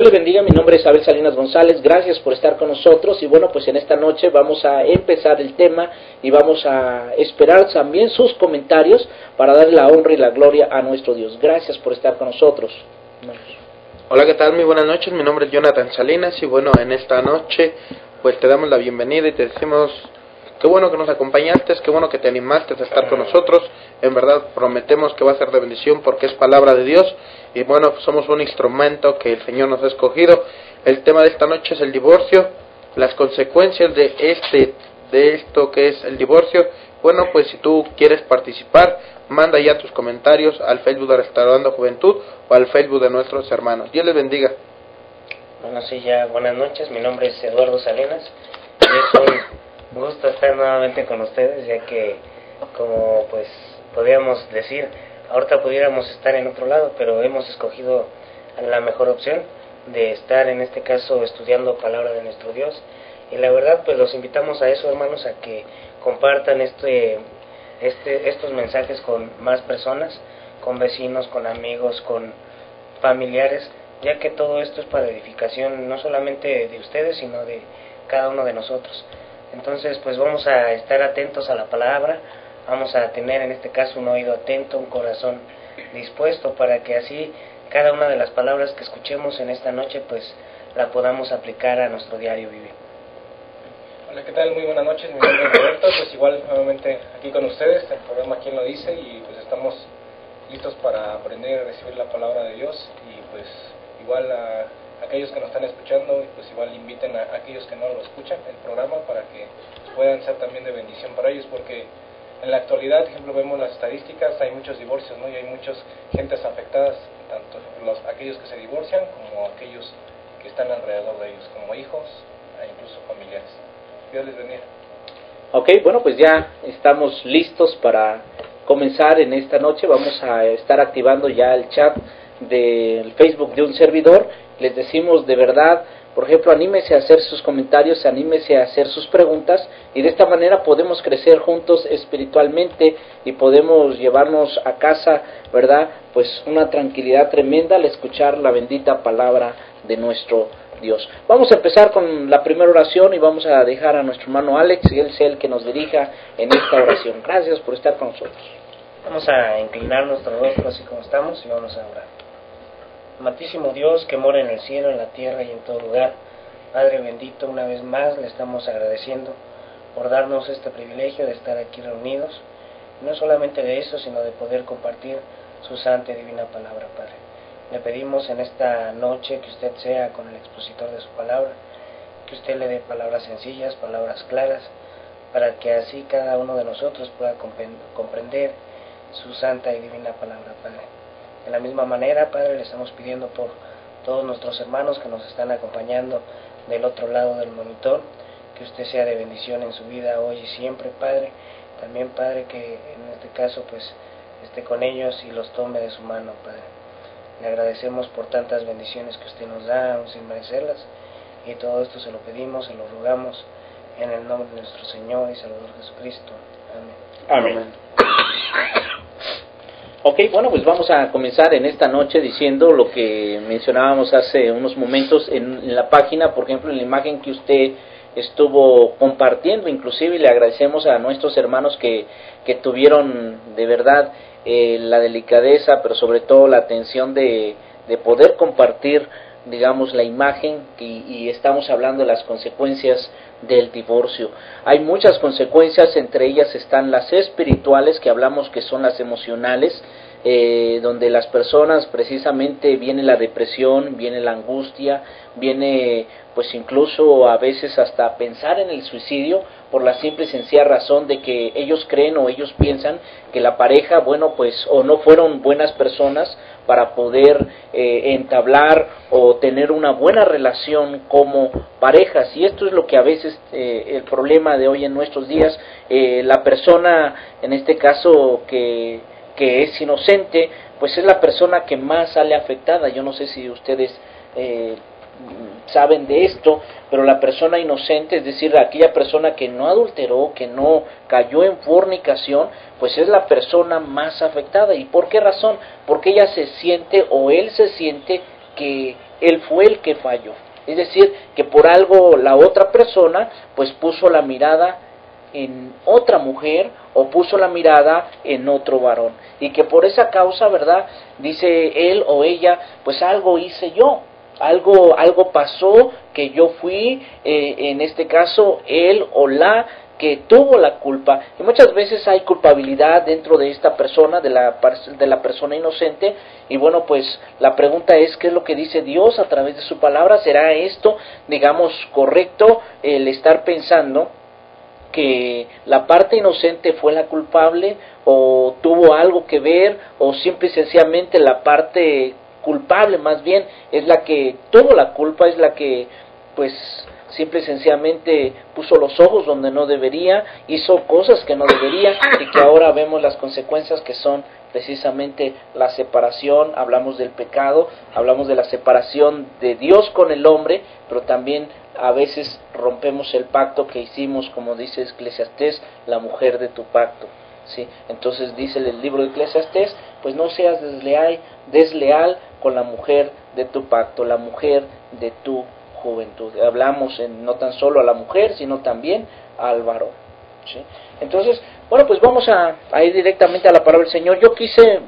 Les bendiga, mi nombre es Abel Salinas González, gracias por estar con nosotros y bueno, pues en esta noche vamos a empezar el tema y vamos a esperar también sus comentarios para darle la honra y la gloria a nuestro Dios. Gracias por estar con nosotros. Hola, ¿qué tal? Muy buenas noches, mi nombre es Jonathan Salinas y bueno, en esta noche pues te damos la bienvenida y te decimos qué bueno que nos acompañaste, qué bueno que te animaste a estar con nosotros. En verdad prometemos que va a ser de bendición porque es palabra de Dios y bueno, somos un instrumento que el Señor nos ha escogido. El tema de esta noche es el divorcio, las consecuencias de esto que es el divorcio. Bueno, pues si tú quieres participar, manda ya tus comentarios al Facebook de Restaurando Juventud o al Facebook de nuestros hermanos. Dios les bendiga. Bueno, sí, ya buenas noches, mi nombre es Eduardo Salinas y es un gusto estar nuevamente con ustedes, ya que, como pues podríamos decir, ahorita pudiéramos estar en otro lado, pero hemos escogido la mejor opción de estar en este caso estudiando palabra de nuestro Dios. Y la verdad, pues los invitamos a eso, hermanos, a que compartan estos mensajes con más personas, con vecinos, con amigos, con familiares, ya que todo esto es para edificación no solamente de ustedes, sino de cada uno de nosotros. Entonces, pues vamos a estar atentos a la palabra, vamos a tener en este caso un oído atento, un corazón dispuesto para que así cada una de las palabras que escuchemos en esta noche, pues la podamos aplicar a nuestro diario vivir. Hola, ¿qué tal? Muy buenas noches, mi nombre es Roberto, pues igual nuevamente aquí con ustedes, el programa Quién lo dice, y pues estamos listos para aprender y recibir la palabra de Dios, y pues igual a aquellos que nos están escuchando, pues igual inviten a aquellos que no lo escuchan el programa para que puedan ser también de bendición para ellos, porque en la actualidad, por ejemplo, vemos las estadísticas, hay muchos divorcios, ¿no? Y hay muchas gentes afectadas, tanto aquellos que se divorcian como aquellos que están alrededor de ellos, como hijos e incluso familiares. Dios les bendiga. Ok, bueno, pues ya estamos listos para comenzar en esta noche. Vamos a estar activando ya el chat del Facebook de un servidor. Les decimos de verdad, por ejemplo, anímese a hacer sus comentarios, anímese a hacer sus preguntas y de esta manera podemos crecer juntos espiritualmente y podemos llevarnos a casa, ¿verdad? Pues una tranquilidad tremenda al escuchar la bendita palabra de nuestro Dios. Vamos a empezar con la primera oración y vamos a dejar a nuestro hermano Alex y él sea el que nos dirija en esta oración. Gracias por estar con nosotros. Vamos a inclinar nuestro rostro así como estamos y vamos a orar. Amantísimo Dios que mora en el cielo, en la tierra y en todo lugar, Padre bendito, una vez más le estamos agradeciendo por darnos este privilegio de estar aquí reunidos, no solamente de eso, sino de poder compartir su santa y divina palabra, Padre. Le pedimos en esta noche que usted sea con el expositor de su palabra, que usted le dé palabras sencillas, palabras claras, para que así cada uno de nosotros pueda comprender su santa y divina palabra, Padre. De la misma manera, Padre, le estamos pidiendo por todos nuestros hermanos que nos están acompañando del otro lado del monitor, que usted sea de bendición en su vida hoy y siempre, Padre. También, Padre, que en este caso pues esté con ellos y los tome de su mano, Padre. Le agradecemos por tantas bendiciones que usted nos da, aún sin merecerlas, y todo esto se lo pedimos, se lo rogamos, en el nombre de nuestro Señor y Salvador Jesucristo. Amén. Amén. Ok, bueno, pues vamos a comenzar en esta noche diciendo lo que mencionábamos hace unos momentos en la página, por ejemplo, en la imagen que usted estuvo compartiendo, inclusive le agradecemos a nuestros hermanos que tuvieron de verdad la delicadeza, pero sobre todo la atención de poder compartir, digamos, la imagen y estamos hablando de las consecuencias del divorcio. Hay muchas consecuencias, entre ellas están las espirituales, que hablamos que son las emocionales, donde las personas precisamente viene la depresión, viene la angustia, viene pues incluso a veces hasta pensar en el suicidio por la simple y sencilla razón de que ellos creen o ellos piensan que la pareja, bueno, pues o no fueron buenas personas para poder entablar o tener una buena relación como parejas, y esto es lo que a veces el problema de hoy en nuestros días, la persona en este caso que es inocente, pues es la persona que más sale afectada. Yo no sé si ustedes saben de esto, pero la persona inocente, es decir, aquella persona que no adulteró, que no cayó en fornicación, pues es la persona más afectada. ¿Y por qué razón? Porque ella se siente o él se siente que él fue el que falló. Es decir, que por algo la otra persona pues puso la mirada en otra mujer o puso la mirada en otro varón, y que por esa causa, ¿verdad?, dice él o ella, pues algo hice yo, algo pasó, que yo fui, en este caso él o la que tuvo la culpa. Y muchas veces hay culpabilidad dentro de esta persona, de la persona inocente. Y bueno, pues la pregunta es, ¿qué es lo que dice Dios a través de su palabra? ¿Será esto, digamos, correcto, el estar pensando que la parte inocente fue la culpable, o tuvo algo que ver, o simple y sencillamente la parte culpable más bien es la que tuvo la culpa, es la que pues simple y sencillamente puso los ojos donde no debería, hizo cosas que no debería, y que ahora vemos las consecuencias, que son precisamente la separación? Hablamos del pecado, hablamos de la separación de Dios con el hombre, pero también a veces rompemos el pacto que hicimos, como dice Eclesiastés, la mujer de tu pacto, ¿sí? Entonces dice el libro de Eclesiastés, pues no seas desleal con la mujer de tu pacto, la mujer de tu juventud. Hablamos no tan solo a la mujer, sino también al varón, ¿sí? Entonces, bueno, pues vamos a ir directamente a la palabra del Señor. Yo quise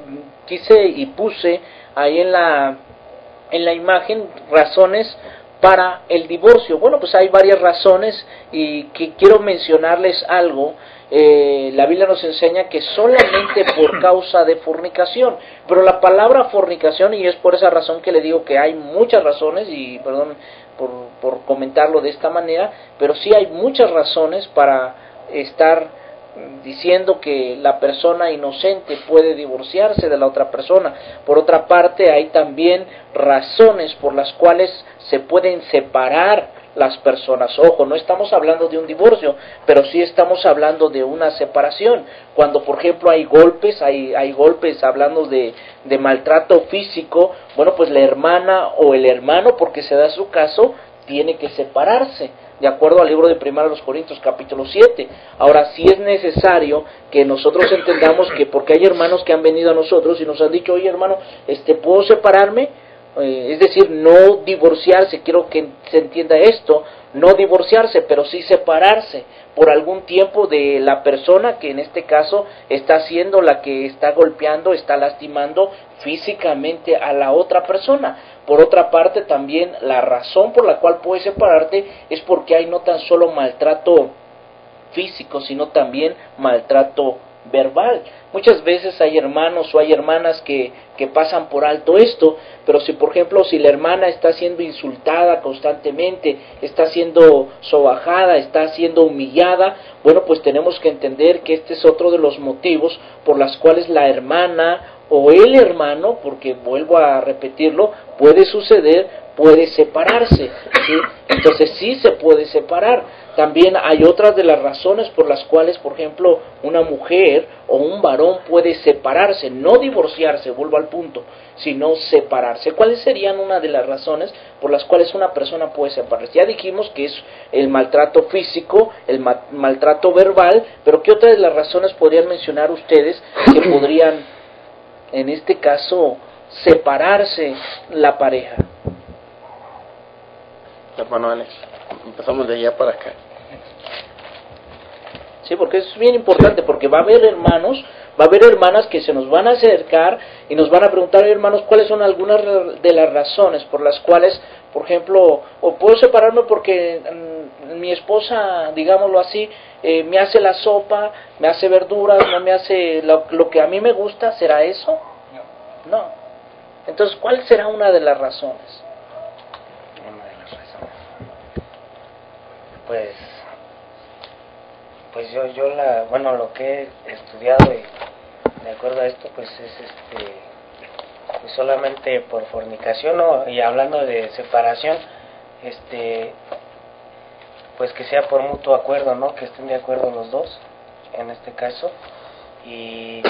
y puse ahí en la imagen razones para el divorcio. Bueno, pues hay varias razones, y que quiero mencionarles algo. La Biblia nos enseña que solamente por causa de fornicación, pero la palabra fornicación, y es por esa razón que le digo que hay muchas razones, y perdón por comentarlo de esta manera, pero sí hay muchas razones para estar diciendo que la persona inocente puede divorciarse de la otra persona. Por otra parte, hay también razones por las cuales se pueden separar las personas. Ojo, no estamos hablando de un divorcio, pero sí estamos hablando de una separación. Cuando, por ejemplo, hay golpes, hablando de maltrato físico, bueno, pues la hermana o el hermano, porque se da su caso, tiene que separarse, de acuerdo al libro de 1 Corintios capítulo 7. Ahora, sí es necesario que nosotros entendamos que, porque hay hermanos que han venido a nosotros y nos han dicho, oye hermano, ¿puedo separarme? Es decir, no divorciarse, quiero que se entienda esto, no divorciarse, pero sí separarse por algún tiempo de la persona que en este caso está siendo la que está golpeando, está lastimando físicamente a la otra persona. Por otra parte, también la razón por la cual puedes separarte es porque hay no tan solo maltrato físico, sino también maltrato verbal. Muchas veces hay hermanos o hay hermanas que pasan por alto esto, pero si, por ejemplo, si la hermana está siendo insultada constantemente, está siendo sobajada, está siendo humillada, bueno, pues tenemos que entender que este es otro de los motivos por los cuales la hermana o el hermano, porque vuelvo a repetirlo, puede suceder, puede separarse, ¿sí? Entonces sí se puede separar. También hay otras de las razones por las cuales, por ejemplo, una mujer o un varón puede separarse, no divorciarse, vuelvo al punto, sino separarse. ¿Cuáles serían una de las razones por las cuales una persona puede separarse? Ya dijimos que es el maltrato físico, el maltrato verbal, pero ¿qué otras de las razones podrían mencionar ustedes que podrían, en este caso, separarse la pareja? Hermano Alex, empezamos de allá para acá. Sí, porque es bien importante, porque va a haber hermanos, va a haber hermanas que se nos van a acercar y nos van a preguntar, hermanos, ¿cuáles son algunas de las razones por las cuales, por ejemplo, o puedo separarme porque mi esposa, digámoslo así, me hace la sopa, me hace verduras, no me hace lo que a mí me gusta? ¿Será eso? No. Entonces, ¿cuál será una de las razones? Una de las razones. Pues yo lo que he estudiado, y de acuerdo a esto, pues es pues solamente por fornicación, ¿no? Y hablando de separación, pues que sea por mutuo acuerdo, ¿no? Que estén de acuerdo los dos, en este caso. Y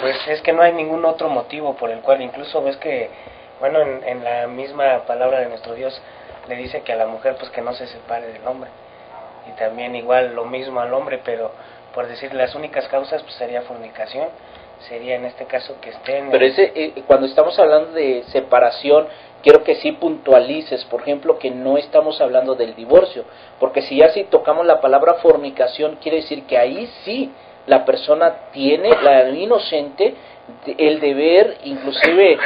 pues es que no hay ningún otro motivo por el cual, incluso ves que, bueno, en la misma palabra de nuestro Dios le dice que a la mujer pues que no se separe del hombre, y también igual lo mismo al hombre, pero por decir las únicas causas pues sería fornicación, sería en este caso que estén... Pero cuando estamos hablando de separación, quiero que sí puntualices, por ejemplo, que no estamos hablando del divorcio, porque si tocamos la palabra fornicación, quiere decir que ahí sí la persona tiene, la inocente, el deber, inclusive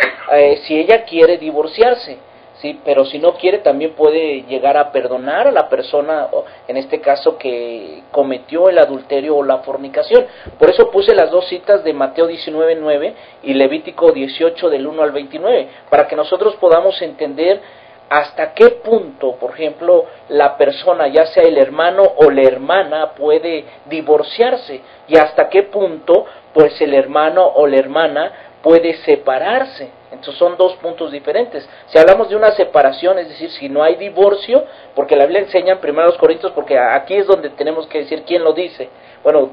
si ella quiere divorciarse, sí, pero si no quiere también puede llegar a perdonar a la persona, en este caso que cometió el adulterio o la fornicación. Por eso puse las dos citas de Mateo 19:9 y Levítico 18 del 1 al 29, para que nosotros podamos entender hasta qué punto, por ejemplo, la persona, ya sea el hermano o la hermana, puede divorciarse, y hasta qué punto, pues, el hermano o la hermana puede separarse. Entonces son dos puntos diferentes. Si hablamos de una separación, es decir, si no hay divorcio, porque la Biblia enseña en 1 Corintios, porque aquí es donde tenemos que decir quién lo dice. Bueno,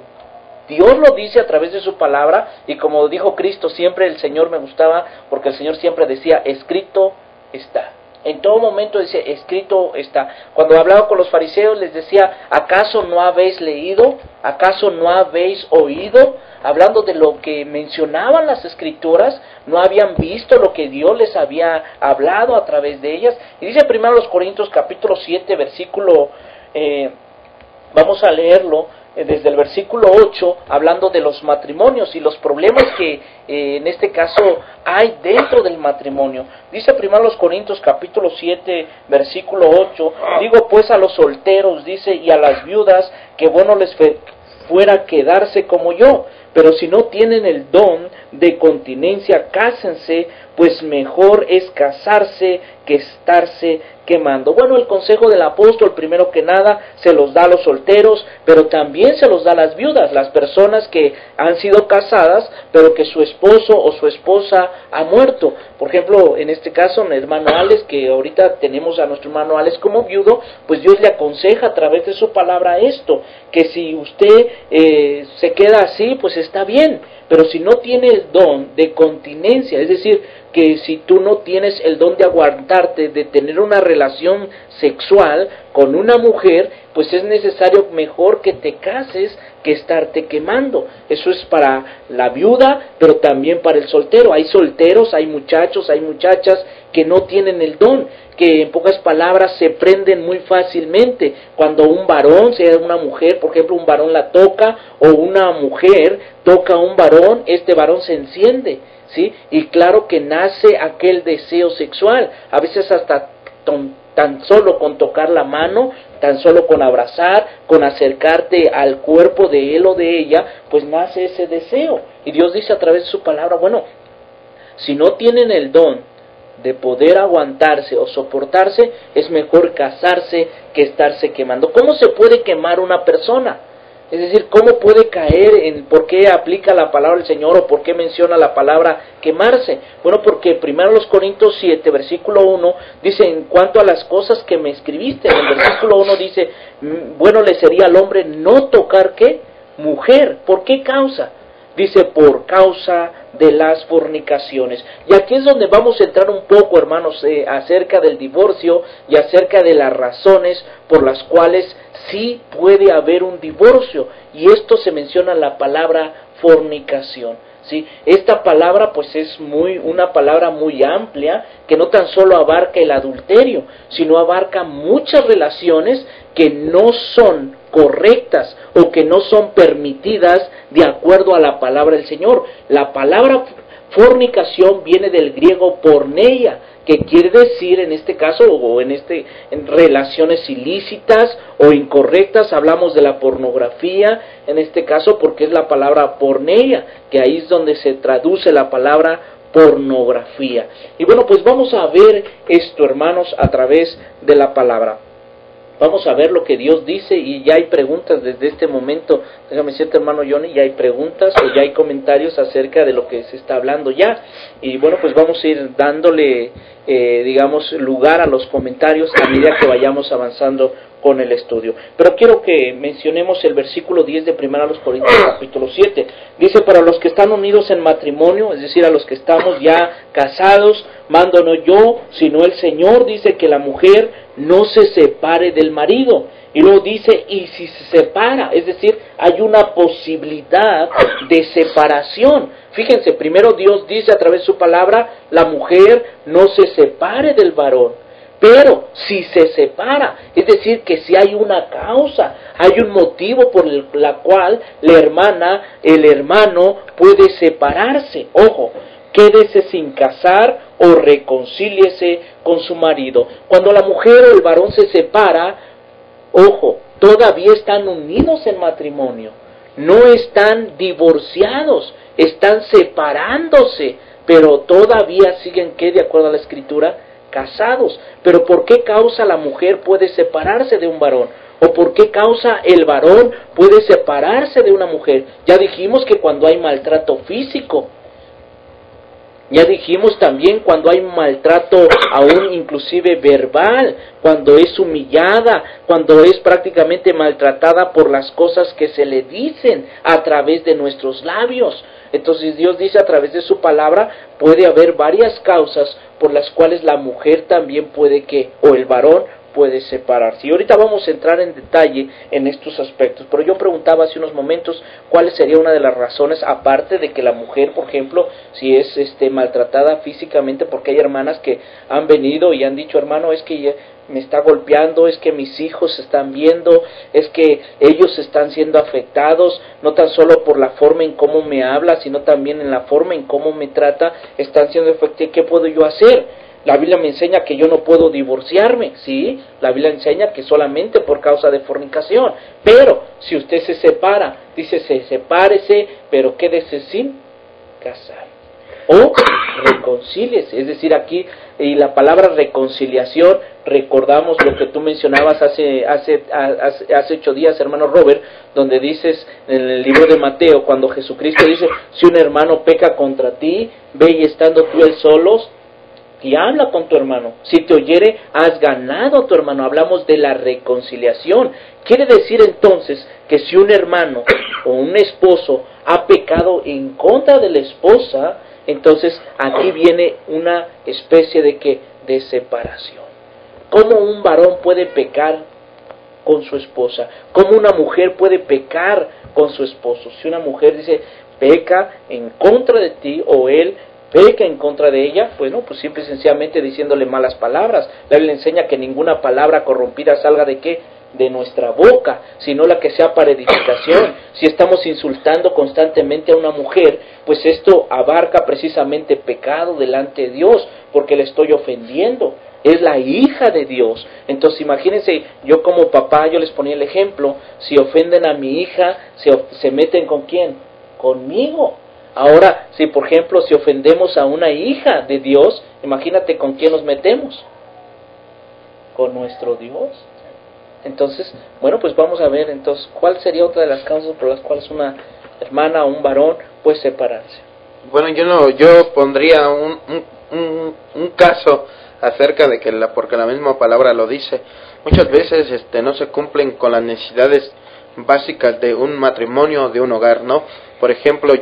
Dios lo dice a través de su palabra, y como dijo Cristo, siempre el Señor me gustaba, porque el Señor siempre decía, escrito está. En todo momento dice, escrito está. Cuando hablaba con los fariseos les decía, ¿acaso no habéis leído? ¿Acaso no habéis oído? Hablando de lo que mencionaban las escrituras, no habían visto lo que Dios les había hablado a través de ellas. Y dice 1 Corintios capítulo 7, versículo, vamos a leerlo, desde el versículo 8, hablando de los matrimonios y los problemas que en este caso hay dentro del matrimonio. Dice 1 Corintios capítulo 7, versículo 8, digo pues a los solteros, dice, y a las viudas, que bueno les fuera quedarse como yo, pero si no tienen el don de continencia, cásense, pues mejor es casarse que estarse quemando. Bueno, el consejo del apóstol, primero que nada, se los da a los solteros, pero también se los da a las viudas, las personas que han sido casadas, pero que su esposo o su esposa ha muerto. Por ejemplo, en este caso, el hermano Alex, que ahorita tenemos a nuestro hermano Alex como viudo, pues Dios le aconseja a través de su palabra esto, que si usted se queda así, pues está bien, pero si no tiene el don de continencia, es decir, que si tú no tienes el don de aguantarte, de tener una relación sexual con una mujer, pues es necesario mejor que te cases que estarte quemando. Eso es para la viuda, pero también para el soltero. Hay solteros, hay muchachos, hay muchachas que no tienen el don, que en pocas palabras se prenden muy fácilmente. Cuando un varón, sea una mujer, por ejemplo, un varón la toca, o una mujer toca a un varón, este varón se enciende, ¿sí? Y claro que nace aquel deseo sexual, a veces hasta tan solo con tocar la mano, tan solo con abrazar, con acercarte al cuerpo de él o de ella, pues nace ese deseo. Y Dios dice a través de su palabra, bueno, si no tienen el don de poder aguantarse o soportarse, es mejor casarse que estarse quemando. ¿Cómo se puede quemar una persona? Es decir, ¿cómo puede caer en por qué aplica la palabra del Señor o por qué menciona la palabra quemarse? Bueno, porque 1 Corintios 7, versículo 1, dice, en cuanto a las cosas que me escribiste, en el versículo 1 dice, bueno, le sería al hombre no tocar, ¿qué? Mujer. ¿Por qué causa? Dice, por causa de las fornicaciones. Y aquí es donde vamos a entrar un poco, hermanos, acerca del divorcio y acerca de las razones por las cuales sí puede haber un divorcio. Y esto se menciona en la palabra fornicación, ¿sí? Esta palabra pues es una palabra muy amplia, que no tan solo abarca el adulterio, sino abarca muchas relaciones que no son correctas o que no son permitidas de acuerdo a la palabra del Señor. La palabra fornicación viene del griego porneia, que quiere decir en este caso, o en relaciones ilícitas o incorrectas. Hablamos de la pornografía en este caso porque es la palabra porneia, que ahí es donde se traduce la palabra pornografía. Y bueno, pues vamos a ver esto, hermanos, a través de la palabra. Vamos a ver lo que Dios dice, y ya hay preguntas desde este momento. Déjame decirte, hermano Johnny, ya hay preguntas o ya hay comentarios acerca de lo que se está hablando ya. Y bueno, pues vamos a ir dándole, lugar a los comentarios a medida que vayamos avanzando con el estudio. Pero quiero que mencionemos el versículo 10 de 1 Corintios capítulo 7. Dice, para los que están unidos en matrimonio, es decir, a los que estamos ya casados, mando no yo, sino el Señor, dice que la mujer no se separe del marido. Y luego dice, y si se separa, es decir, hay una posibilidad de separación. Fíjense, primero Dios dice a través de su palabra, la mujer no se separe del varón. Pero si se separa, es decir, que si hay una causa, hay un motivo por la cual la hermana, el hermano puede separarse. Ojo, quédese sin casar o reconcíliese con su marido. Cuando la mujer o el varón se separa, ojo, todavía están unidos en matrimonio, no están divorciados, están separándose, pero todavía siguen, ¿qué? De acuerdo a la Escritura, casados. Pero ¿por qué causa la mujer puede separarse de un varón? ¿O por qué causa el varón puede separarse de una mujer? Ya dijimos que cuando hay maltrato físico, ya dijimos también cuando hay maltrato aún inclusive verbal, cuando es humillada, cuando es prácticamente maltratada por las cosas que se le dicen a través de nuestros labios. Entonces Dios dice a través de su palabra, puede haber varias causas por las cuales la mujer también puede o el varón puede separarse. Y ahorita vamos a entrar en detalle en estos aspectos, pero yo preguntaba hace unos momentos cuál sería una de las razones, aparte de que la mujer, por ejemplo, si es maltratada físicamente, porque hay hermanas que han venido y han dicho, hermano, es que me está golpeando, es que mis hijos se están viendo, es que ellos están siendo afectados, no tan solo por la forma en cómo me habla, sino también en la forma en cómo me trata, están siendo afectados. ¿Qué puedo yo hacer? La Biblia me enseña que yo no puedo divorciarme, ¿sí? La Biblia enseña que solamente por causa de fornicación. Pero si usted se separa, dice, sepárese, pero quédese sin casar. O reconcíliese, es decir, aquí, y la palabra reconciliación, recordamos lo que tú mencionabas hace 8 días, hermano Robert, donde dices en el libro de Mateo, cuando Jesucristo dice, si un hermano peca contra ti, ve y estando tú él solos, y habla con tu hermano. Si te oyere, has ganado a tu hermano. Hablamos de la reconciliación. Quiere decir entonces que si un hermano o un esposo ha pecado en contra de la esposa, entonces aquí viene una especie de separación. ¿Cómo un varón puede pecar con su esposa? ¿Cómo una mujer puede pecar con su esposo? Si una mujer dice, peca en contra de ti, o él peca en contra de ella, bueno, pues simple y sencillamente diciéndole malas palabras. La Biblia enseña que ninguna palabra corrompida salga ¿de qué? De nuestra boca, sino la que sea para edificación. Si estamos insultando constantemente a una mujer, pues esto abarca precisamente pecado delante de Dios, porque le estoy ofendiendo. Es la hija de Dios. Entonces imagínense, yo como papá, yo les ponía el ejemplo, si ofenden a mi hija, se meten ¿con quién? Conmigo. Ahora, si por ejemplo, si ofendemos a una hija de Dios, imagínate con quién nos metemos. Con nuestro Dios. Entonces, bueno, pues vamos a ver entonces cuál sería otra de las causas por las cuales una hermana o un varón puede separarse. Bueno, yo pondría un caso acerca de que porque la misma palabra lo dice. Muchas veces no se cumplen con las necesidades básicas de un matrimonio o de un hogar, ¿no? Por ejemplo,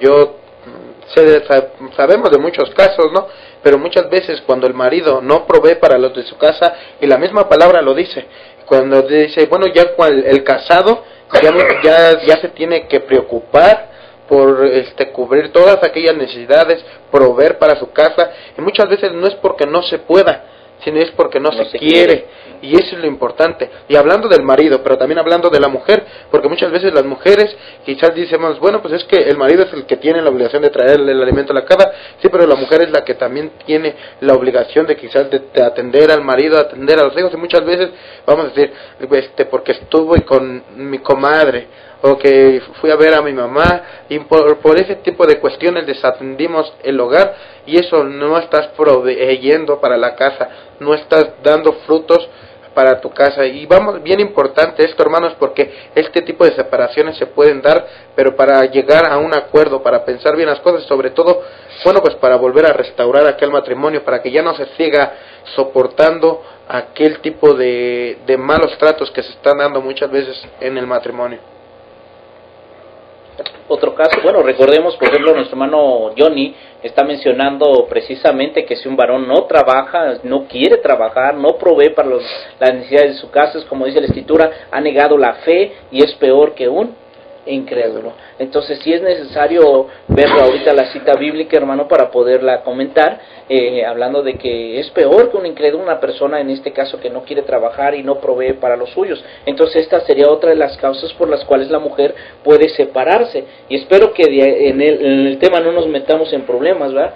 sabemos de muchos casos, ¿no? Pero muchas veces cuando el marido no provee para los de su casa, y la misma palabra lo dice, cuando dice, bueno, ya el casado ya se tiene que preocupar por cubrir todas aquellas necesidades, proveer para su casa, y muchas veces no es porque no se pueda, sino es porque no se quiere. Y eso es lo importante. Y hablando del marido, pero también hablando de la mujer, porque muchas veces las mujeres quizás decimos, bueno, pues es que el marido es el que tiene la obligación de traerle el alimento a la casa, sí, pero la mujer es la que también tiene la obligación de quizás de atender al marido, atender a los hijos, y muchas veces vamos a decir, porque estuve con mi comadre, o que fui a ver a mi mamá, y por ese tipo de cuestiones desatendimos el hogar, y eso no estás proveyendo para la casa, no estás dando frutos para tu casa. Y vamos, bien importante esto, hermanos, porque este tipo de separaciones se pueden dar, pero para llegar a un acuerdo, para pensar bien las cosas, sobre todo, bueno, pues para volver a restaurar aquel matrimonio, para que ya no se siga soportando aquel tipo de malos tratos que se están dando muchas veces en el matrimonio. otro caso. Bueno, recordemos, por ejemplo, nuestro hermano Johnny está mencionando precisamente que si un varón no trabaja, no quiere trabajar, no provee para las necesidades de su casa, es como dice la Escritura, ha negado la fe y es peor que un incrédulo. Entonces sí es necesario ver ahorita la cita bíblica, hermano, para poderla comentar, hablando de que es peor que un incrédulo, una persona en este caso que no quiere trabajar y no provee para los suyos. Entonces esta sería otra de las causas por las cuales la mujer puede separarse, y espero que en el tema no nos metamos en problemas, ¿verdad?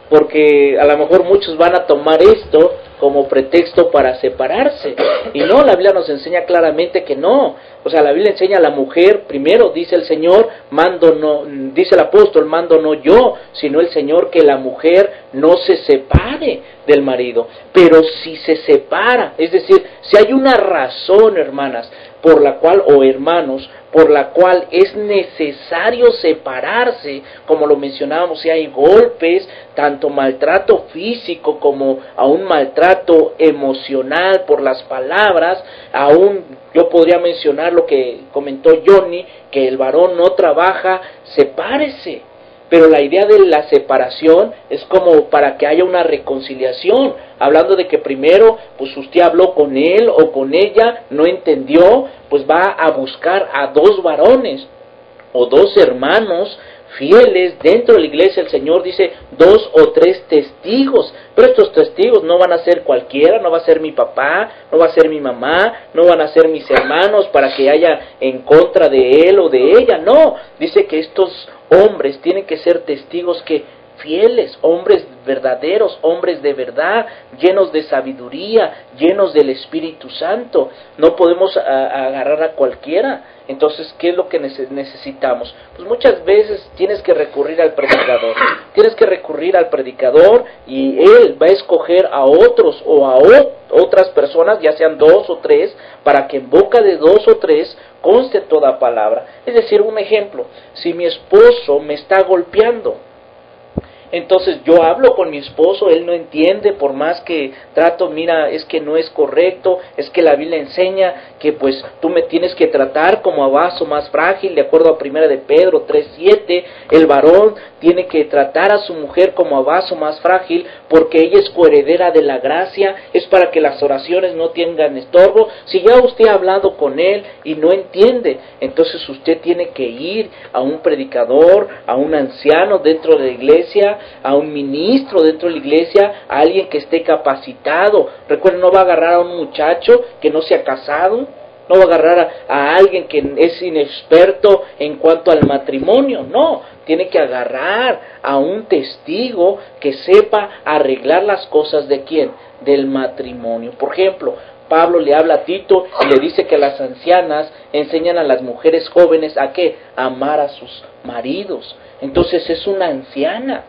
porque a lo mejor muchos van a tomar esto como pretexto para separarse, y no, la Biblia nos enseña claramente que no. O sea, la Biblia enseña a la mujer, primero dice el Señor, mando no, dice el apóstol, mando no yo, sino el Señor, que la mujer no se separe del marido. Pero si se separa, es decir, si hay una razón, hermanas, por la cual, o hermanos, por la cual es necesario separarse, como lo mencionábamos, si hay golpes, tanto maltrato físico como aún maltrato emocional por las palabras, aún yo podría mencionar lo que comentó Johnny, que el varón no trabaja, sepárese. Pero la idea de la separación es como para que haya una reconciliación, hablando de que primero, pues usted habló con él o con ella, no entendió, pues va a buscar a dos varones o dos hermanos fieles dentro de la iglesia. El Señor dice 2 o 3 testigos, pero estos testigos no van a ser cualquiera, no va a ser mi papá, no va a ser mi mamá, no van a ser mis hermanos para que haya en contra de él o de ella, no, dice que estos hombres tienen que ser testigos que fieles, hombres verdaderos, hombres de verdad, llenos de sabiduría, llenos del Espíritu Santo. No podemos agarrar a cualquiera. Entonces, ¿qué es lo que necesitamos? Pues muchas veces tienes que recurrir al predicador. Tienes que recurrir al predicador y él va a escoger a otros o a otras personas, ya sean 2 o 3, para que en boca de 2 o 3 conste toda palabra. Es decir, un ejemplo, si mi esposo me está golpeando, entonces yo hablo con mi esposo, él no entiende, por más que trato, mira, es que no es correcto, es que la Biblia enseña que pues tú me tienes que tratar como a vaso más frágil, de acuerdo a 1 de Pedro 3:7, el varón tiene que tratar a su mujer como a vaso más frágil, porque ella es coheredera de la gracia, es para que las oraciones no tengan estorbo. Si ya usted ha hablado con él y no entiende, entonces usted tiene que ir a un predicador, a un anciano dentro de la iglesia, a un ministro dentro de la iglesia, a alguien que esté capacitado. Recuerden, no va a agarrar a un muchacho que no se ha casado, no va a agarrar a alguien que es inexperto en cuanto al matrimonio, no, tiene que agarrar a un testigo que sepa arreglar las cosas de ¿quién? Del matrimonio. Por ejemplo, Pablo le habla a Tito y le dice que las ancianas enseñan a las mujeres jóvenes a ¿qué? A amar a sus maridos. Entonces es una anciana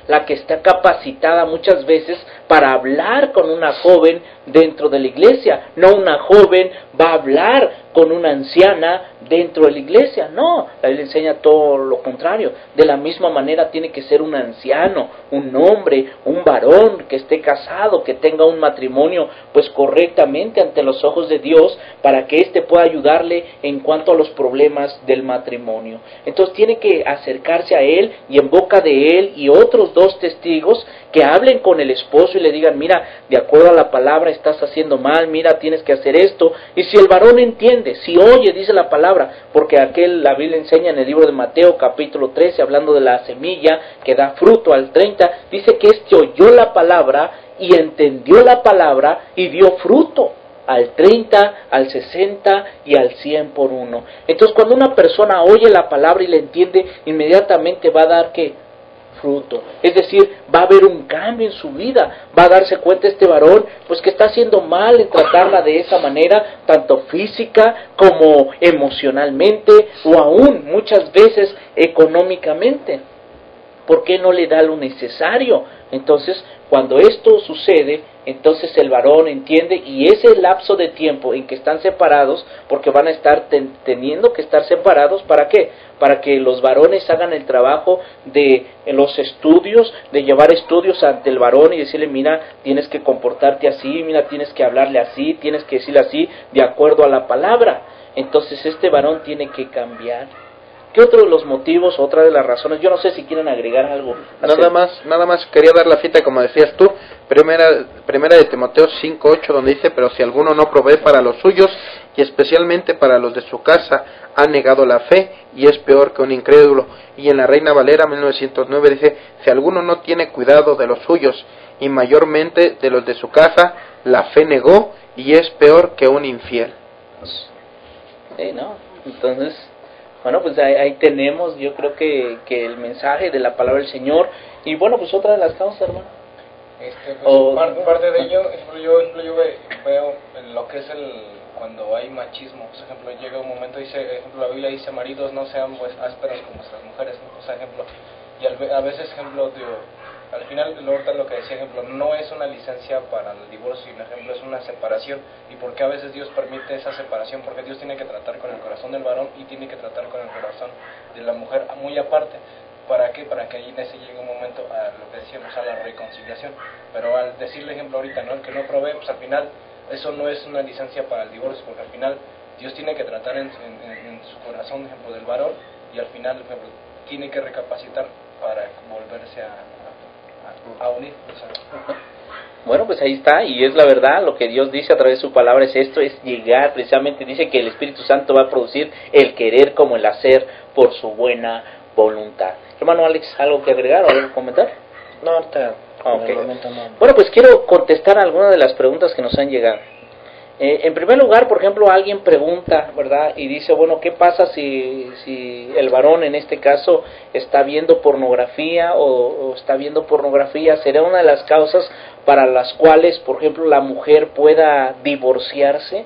la que está capacitada muchas veces para hablar con una joven dentro de la iglesia. No una joven va a hablar con una anciana dentro de la iglesia, no, la Biblia enseña todo lo contrario. De la misma manera tiene que ser un anciano, un hombre, un varón que esté casado, que tenga un matrimonio pues correctamente ante los ojos de Dios, para que éste pueda ayudarle en cuanto a los problemas del matrimonio. Entonces tiene que acercarse a él y en boca de él y otros 2 testigos que hablen con el esposo y le digan, mira, de acuerdo a la palabra estás haciendo mal, mira, tienes que hacer esto. Y si el varón entiende, si oye, dice la palabra, porque la Biblia enseña en el libro de Mateo capítulo 13, hablando de la semilla que da fruto al 30, dice que oyó la palabra y entendió la palabra y dio fruto al 30, al 60 y al 100 por uno. Entonces cuando una persona oye la palabra y la entiende, inmediatamente va a dar ¿qué? Fruto. Es decir, va a haber un cambio en su vida, va a darse cuenta este varón pues que está haciendo mal en tratarla de esa manera, tanto física como emocionalmente o aún muchas veces económicamente. ¿Por qué no le da lo necesario? Entonces, cuando esto sucede, entonces el varón entiende, y ese lapso de tiempo en que están separados, porque van a estar teniendo que estar separados, ¿para qué? Para que los varones hagan el trabajo de los estudios, de llevar estudios ante el varón y decirle, mira, tienes que comportarte así, mira, tienes que hablarle así, tienes que decirle así, de acuerdo a la palabra. entonces este varón tiene que cambiar. ¿Qué otro de los motivos, otra de las razones? Yo no sé si quieren agregar algo. Nada más quería dar la cita, como decías tú, primera de Timoteo 5:8, donde dice: pero si alguno no provee para los suyos, y especialmente para los de su casa, ha negado la fe, y es peor que un incrédulo. Y en la Reina Valera 1909 dice: si alguno no tiene cuidado de los suyos, y mayormente de los de su casa, la fe negó, y es peor que un infiel. ¿No? Entonces, bueno, pues ahí tenemos, yo creo que el mensaje de la palabra del Señor. Y bueno, pues otra de las causas, hermano. Parte de ello, yo veo lo que es cuando hay machismo. Por ejemplo, llega un momento, la Biblia dice: maridos, no sean pues ásperos con vuestras mujeres, ¿no? O sea, ejemplo, y a veces, ejemplo, al final, lo que decía, ejemplo, no es una licencia para el divorcio, sino, ejemplo, es una separación. ¿Y por qué a veces Dios permite esa separación? Porque Dios tiene que tratar con el corazón del varón y tiene que tratar con el corazón de la mujer muy aparte. ¿Para qué? Para que allí en ese llegue un momento a lo que decíamos, a la reconciliación. Pero al decirle, ejemplo, ahorita, ¿no? El que no provee, pues al final eso no es una licencia para el divorcio, porque al final Dios tiene que tratar en su corazón, ejemplo, del varón, y al final, ejemplo, tiene que recapacitar para volverse a unir. O sea. Bueno, pues ahí está, y es la verdad, lo que Dios dice a través de su palabra es esto, es llegar, precisamente dice que el Espíritu Santo va a producir el querer como el hacer por su buena voluntad. Hermano Alex, ¿algo que agregar o algo que comentar? No, ahorita, okay. En el momento no. Bueno, pues quiero contestar algunas de las preguntas que nos han llegado. En primer lugar, por ejemplo, alguien pregunta, ¿verdad? Y dice, bueno, ¿qué pasa si el varón en este caso está viendo pornografía o está viendo pornografía? ¿Será una de las causas para las cuales, por ejemplo, la mujer pueda divorciarse?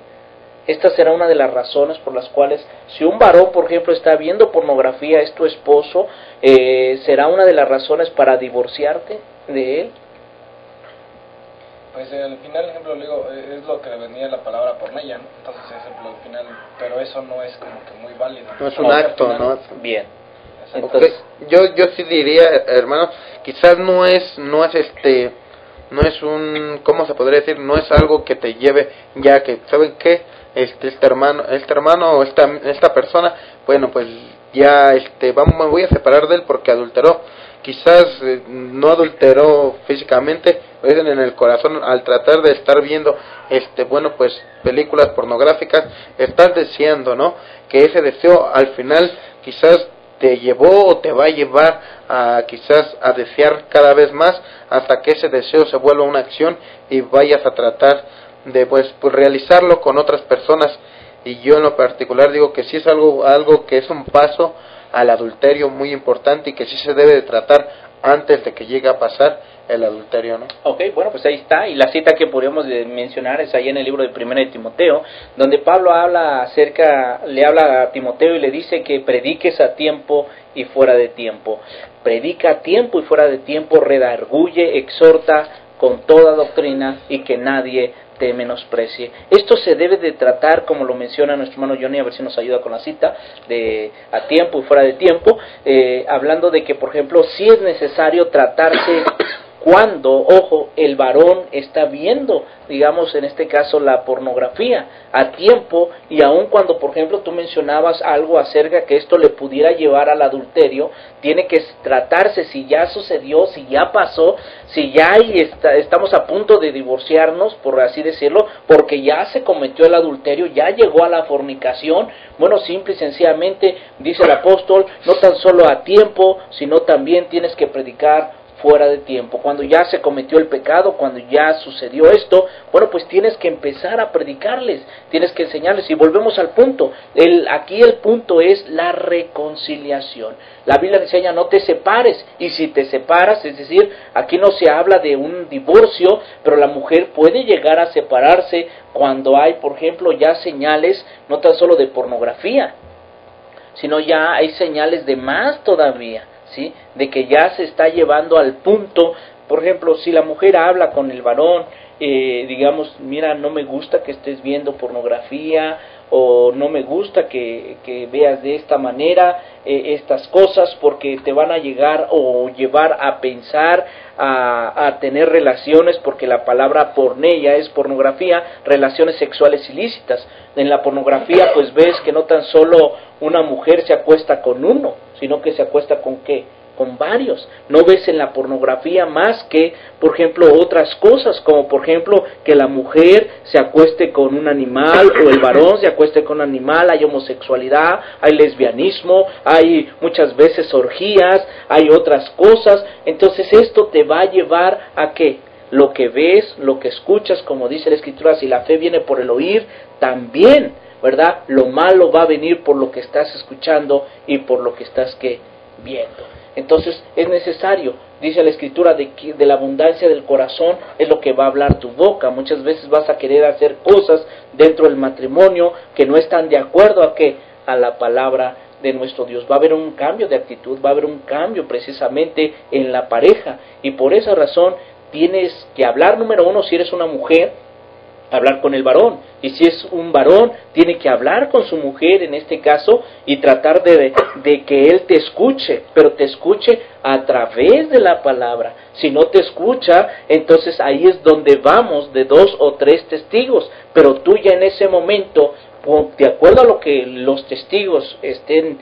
Esta será una de las razones por las cuales, si un varón, por ejemplo, está viendo pornografía, es tu esposo, ¿será una de las razones para divorciarte de él? Pues al final, ejemplo, digo, es lo que venía la palabra pornella, ¿no? Entonces, ejemplo, al final, pero eso no es como que muy válido. No es un acto, final, ¿no? Bien. Entonces, yo sí diría, hermano, quizás no es un, ¿cómo se podría decir? No es algo que te lleve, ya que, ¿saben qué? Este hermano o esta persona, bueno, pues ya, me voy a separar de él porque adulteró. Quizás no adulteró físicamente, pero en el corazón, al tratar de estar viendo, bueno, pues películas pornográficas, estás deseando, ¿no? Que ese deseo al final quizás te llevó o te va a llevar a quizás a desear cada vez más hasta que ese deseo se vuelva una acción y vayas a tratar de pues realizarlo con otras personas. Y yo en lo particular digo que sí es algo que es un paso al adulterio muy importante y que sí se debe de tratar antes de que llegue a pasar el adulterio, ¿no? Ok, bueno, pues ahí está, y la cita que podríamos mencionar es ahí en el libro de 1 de Timoteo, donde Pablo le habla a Timoteo y le dice que prediques a tiempo y fuera de tiempo. Predica a tiempo y fuera de tiempo, redarguye, exhorta con toda doctrina y que nadie te menosprecie. Esto se debe de tratar, como lo menciona nuestro hermano Johnny, a ver si nos ayuda con la cita, de a tiempo y fuera de tiempo, hablando de que, por ejemplo, sí es necesario tratarse cuando, ojo, el varón está viendo, digamos, en este caso, la pornografía a tiempo, y aun cuando, por ejemplo, tú mencionabas algo acerca que esto le pudiera llevar al adulterio, tiene que tratarse si ya sucedió, si ya pasó, si ya estamos a punto de divorciarnos, por así decirlo, porque ya se cometió el adulterio, ya llegó a la fornicación. Bueno, simple y sencillamente, dice el apóstol, no tan solo a tiempo, sino también tienes que predicar fuera de tiempo. Cuando ya se cometió el pecado, cuando ya sucedió esto, bueno, pues tienes que empezar a predicarles, tienes que enseñarles, y volvemos al punto. Aquí el punto es la reconciliación. La Biblia enseña: no te separes, y si te separas, es decir, aquí no se habla de un divorcio, pero la mujer puede llegar a separarse cuando hay, por ejemplo, ya señales, no tan solo de pornografía, sino ya hay señales de más todavía, ¿sí? De que ya se está llevando al punto, por ejemplo, si la mujer habla con el varón digamos, mira, no me gusta que estés viendo pornografía, o no me gusta que veas de esta manera estas cosas, porque te van a llegar o llevar a pensar, a tener relaciones, porque la palabra porneia es pornografía, relaciones sexuales ilícitas. En la pornografía pues ves que no tan solo una mujer se acuesta con uno, sino que se acuesta con ¿qué? Con varios. No ves en la pornografía más que, por ejemplo, otras cosas, como por ejemplo que la mujer se acueste con un animal o el varón se acueste con un animal. Hay homosexualidad, hay lesbianismo, hay muchas veces orgías, hay otras cosas. Entonces esto te va a llevar a que lo que ves, lo que escuchas, como dice la Escritura, si la fe viene por el oír, también, ¿verdad? Lo malo va a venir por lo que estás escuchando y por lo que estás viendo. Entonces es necesario, dice la Escritura, de la abundancia del corazón es lo que va a hablar tu boca. Muchas veces vas a querer hacer cosas dentro del matrimonio que no están de acuerdo a ¿qué? A la palabra de nuestro Dios. Va a haber un cambio de actitud, va a haber un cambio precisamente en la pareja, y por esa razón tienes que hablar, número uno, si eres una mujer, hablar con el varón, y si es un varón, tiene que hablar con su mujer en este caso, y tratar de que él te escuche, pero te escuche a través de la palabra. Si no te escucha, entonces ahí es donde vamos de 2 o 3 testigos, pero tú ya en ese momento, de acuerdo a lo que los testigos estén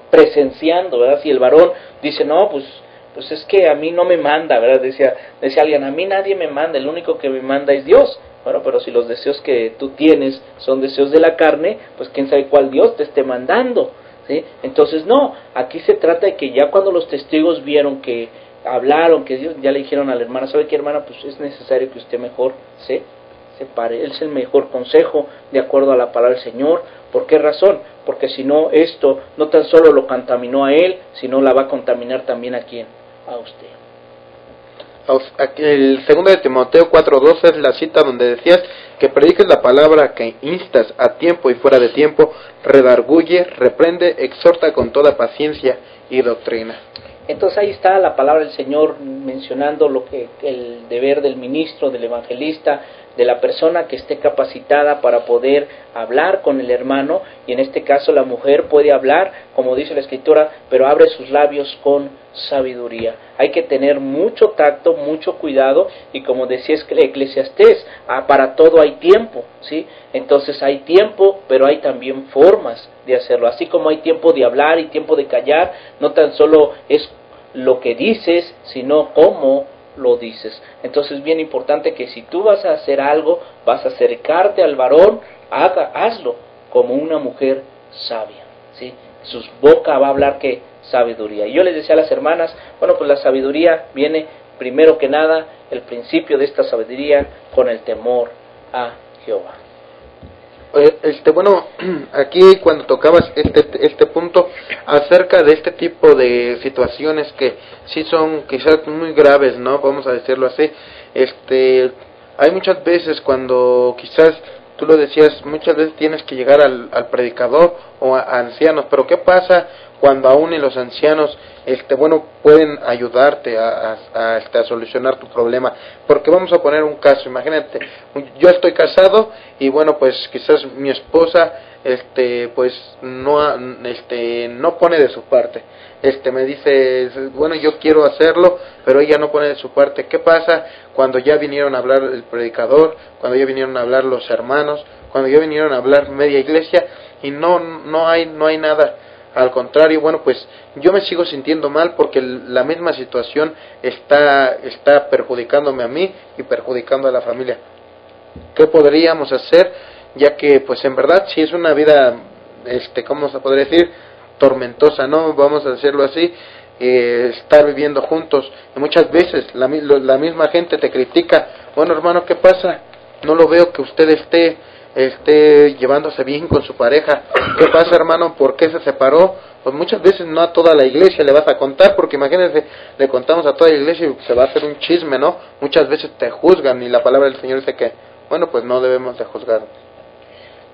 presenciando, ¿verdad? Si el varón dice, no, pues es que a mí no me manda, ¿verdad? Decía alguien, a mí nadie me manda, el único que me manda es Dios. Bueno, pero si los deseos que tú tienes son deseos de la carne, pues quién sabe cuál Dios te esté mandando, ¿sí? Entonces no, aquí se trata de que ya cuando los testigos vieron que hablaron, que Dios, ya le dijeron a la hermana, ¿sabe qué, hermana? Pues es necesario que usted mejor se separe. Él es el mejor consejo de acuerdo a la palabra del Señor. ¿Por qué razón? Porque si no, esto no tan solo lo contaminó a él, sino la va a contaminar también a quién, a usted. El 2 de Timoteo 4:12 es la cita donde decías que prediques la palabra, que instas a tiempo y fuera de tiempo, redarguye, reprende, exhorta con toda paciencia y doctrina. Entonces ahí está la palabra del Señor mencionando lo que el deber del ministro, del evangelista, de la persona que esté capacitada para poder hablar con el hermano, y en este caso la mujer puede hablar, como dice la Escritura, pero abre sus labios con sabiduría. Hay que tener mucho tacto, mucho cuidado, y como decía Eclesiastés, para todo hay tiempo, ¿sí? Entonces hay tiempo, pero hay también formas de hacerlo. Así como hay tiempo de hablar y tiempo de callar, no tan solo es lo que dices, sino cómo lo dices. Entonces es bien importante que si tú vas a hacer algo, vas a acercarte al varón, hazlo como una mujer sabia, ¿sí? Su boca va a hablar que sabiduría. Y yo les decía a las hermanas, bueno, pues la sabiduría viene primero que nada, el principio de esta sabiduría con el temor a Jehová. Bueno, aquí cuando tocabas este punto acerca de este tipo de situaciones que sí son quizás muy graves, ¿no? Vamos a decirlo así. Hay muchas veces cuando quizás tú lo decías, muchas veces tienes que llegar al predicador o a ancianos, pero ¿qué pasa cuando aún en los ancianos pueden ayudarte a solucionar tu problema? Porque vamos a poner un caso, imagínate, yo estoy casado y bueno, pues quizás mi esposa pues no pone de su parte. Me dice, bueno, yo quiero hacerlo, pero ella no pone de su parte. ¿Qué pasa cuando ya vinieron a hablar el predicador, cuando ya vinieron a hablar los hermanos, cuando ya vinieron a hablar media iglesia y no hay nada? Al contrario, bueno, pues yo me sigo sintiendo mal porque la misma situación está perjudicándome a mí y perjudicando a la familia. ¿Qué podríamos hacer? Ya que, pues en verdad, si es una vida, ¿cómo se podría decir? Tormentosa, ¿no? Vamos a decirlo así, estar viviendo juntos. Y muchas veces la misma gente te critica. Bueno, hermano, ¿qué pasa? No lo veo que usted esté llevándose bien con su pareja. ¿Qué pasa, hermano? ¿Por qué se separó? Pues muchas veces no a toda la iglesia le vas a contar, porque imagínense, le contamos a toda la iglesia y se va a hacer un chisme, ¿no? Muchas veces te juzgan y la palabra del Señor dice que, bueno, pues no debemos de juzgar.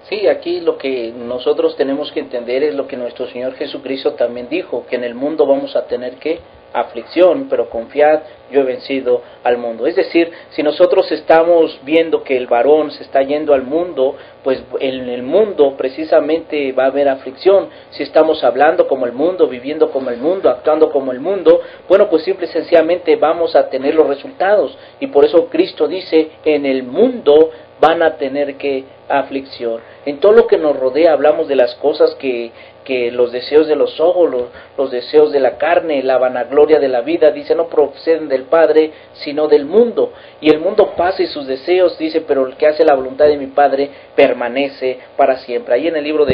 Sí, aquí lo que nosotros tenemos que entender es lo que nuestro Señor Jesucristo también dijo, que en el mundo vamos a tener que aflicción, pero confiad, yo he vencido al mundo. Es decir, si nosotros estamos viendo que el varón se está yendo al mundo, pues en el mundo precisamente va a haber aflicción. Si estamos hablando como el mundo, viviendo como el mundo, actuando como el mundo, bueno, pues simple y sencillamente vamos a tener los resultados. Y por eso Cristo dice, en el mundo van a tener que aflicción. En todo lo que nos rodea hablamos de las cosas que los deseos de los ojos, los deseos de la carne, la vanagloria de la vida, dice, no proceden del Padre, sino del mundo. Y el mundo pasa y sus deseos, dice, pero el que hace la voluntad de mi Padre permanece para siempre. Ahí en el libro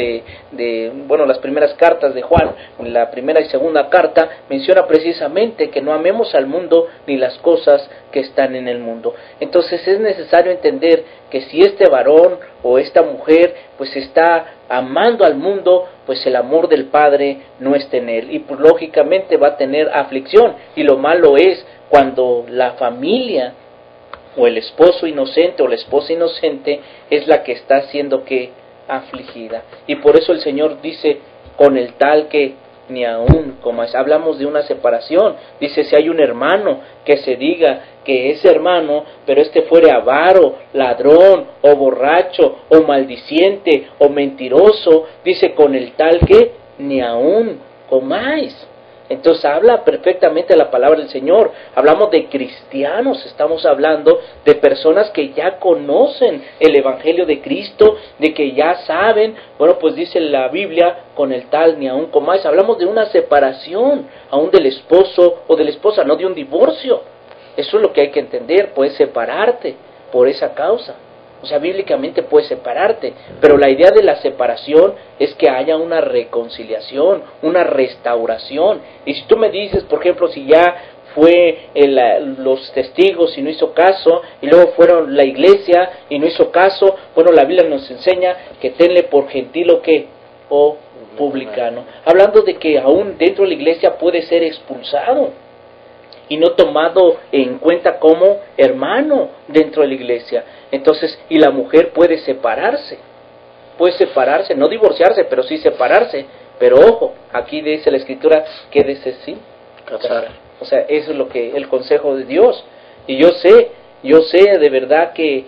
bueno, las primeras cartas de Juan, la primera y segunda carta, menciona precisamente que no amemos al mundo ni las cosas que están en el mundo. Entonces es necesario entender que si este varón o esta mujer pues está amando al mundo, pues el amor del Padre no está en él, y pues lógicamente va a tener aflicción. Y lo malo es cuando la familia o el esposo inocente o la esposa inocente es la que está siendo que afligida. Y por eso el Señor dice, con el tal que ni aún, como hablamos de una separación, dice, si hay un hermano que se diga que es hermano, pero fuere avaro, ladrón, o borracho, o maldiciente, o mentiroso, dice, con el tal que ni aún comáis. Entonces habla perfectamente la palabra del Señor. Hablamos de cristianos, estamos hablando de personas que ya conocen el Evangelio de Cristo, de que ya saben, bueno, pues dice la Biblia, con el tal ni aún comáis. Hablamos de una separación, aún del esposo o de la esposa, no de un divorcio. Eso es lo que hay que entender, puedes separarte por esa causa. O sea, bíblicamente puedes separarte, pero la idea de la separación es que haya una reconciliación, una restauración. Y si tú me dices, por ejemplo, si ya fue los testigos y no hizo caso, y luego fueron la iglesia y no hizo caso, bueno, la Biblia nos enseña que tenle por gentil o publicano. Hablando de que aún dentro de la iglesia puede ser expulsado y no tomado en cuenta como hermano dentro de la iglesia. Entonces, y la mujer puede separarse, no divorciarse, pero sí separarse. Pero ojo, aquí dice la Escritura, quédese sin casar. O sea, eso es lo que el consejo de Dios. Y yo sé de verdad que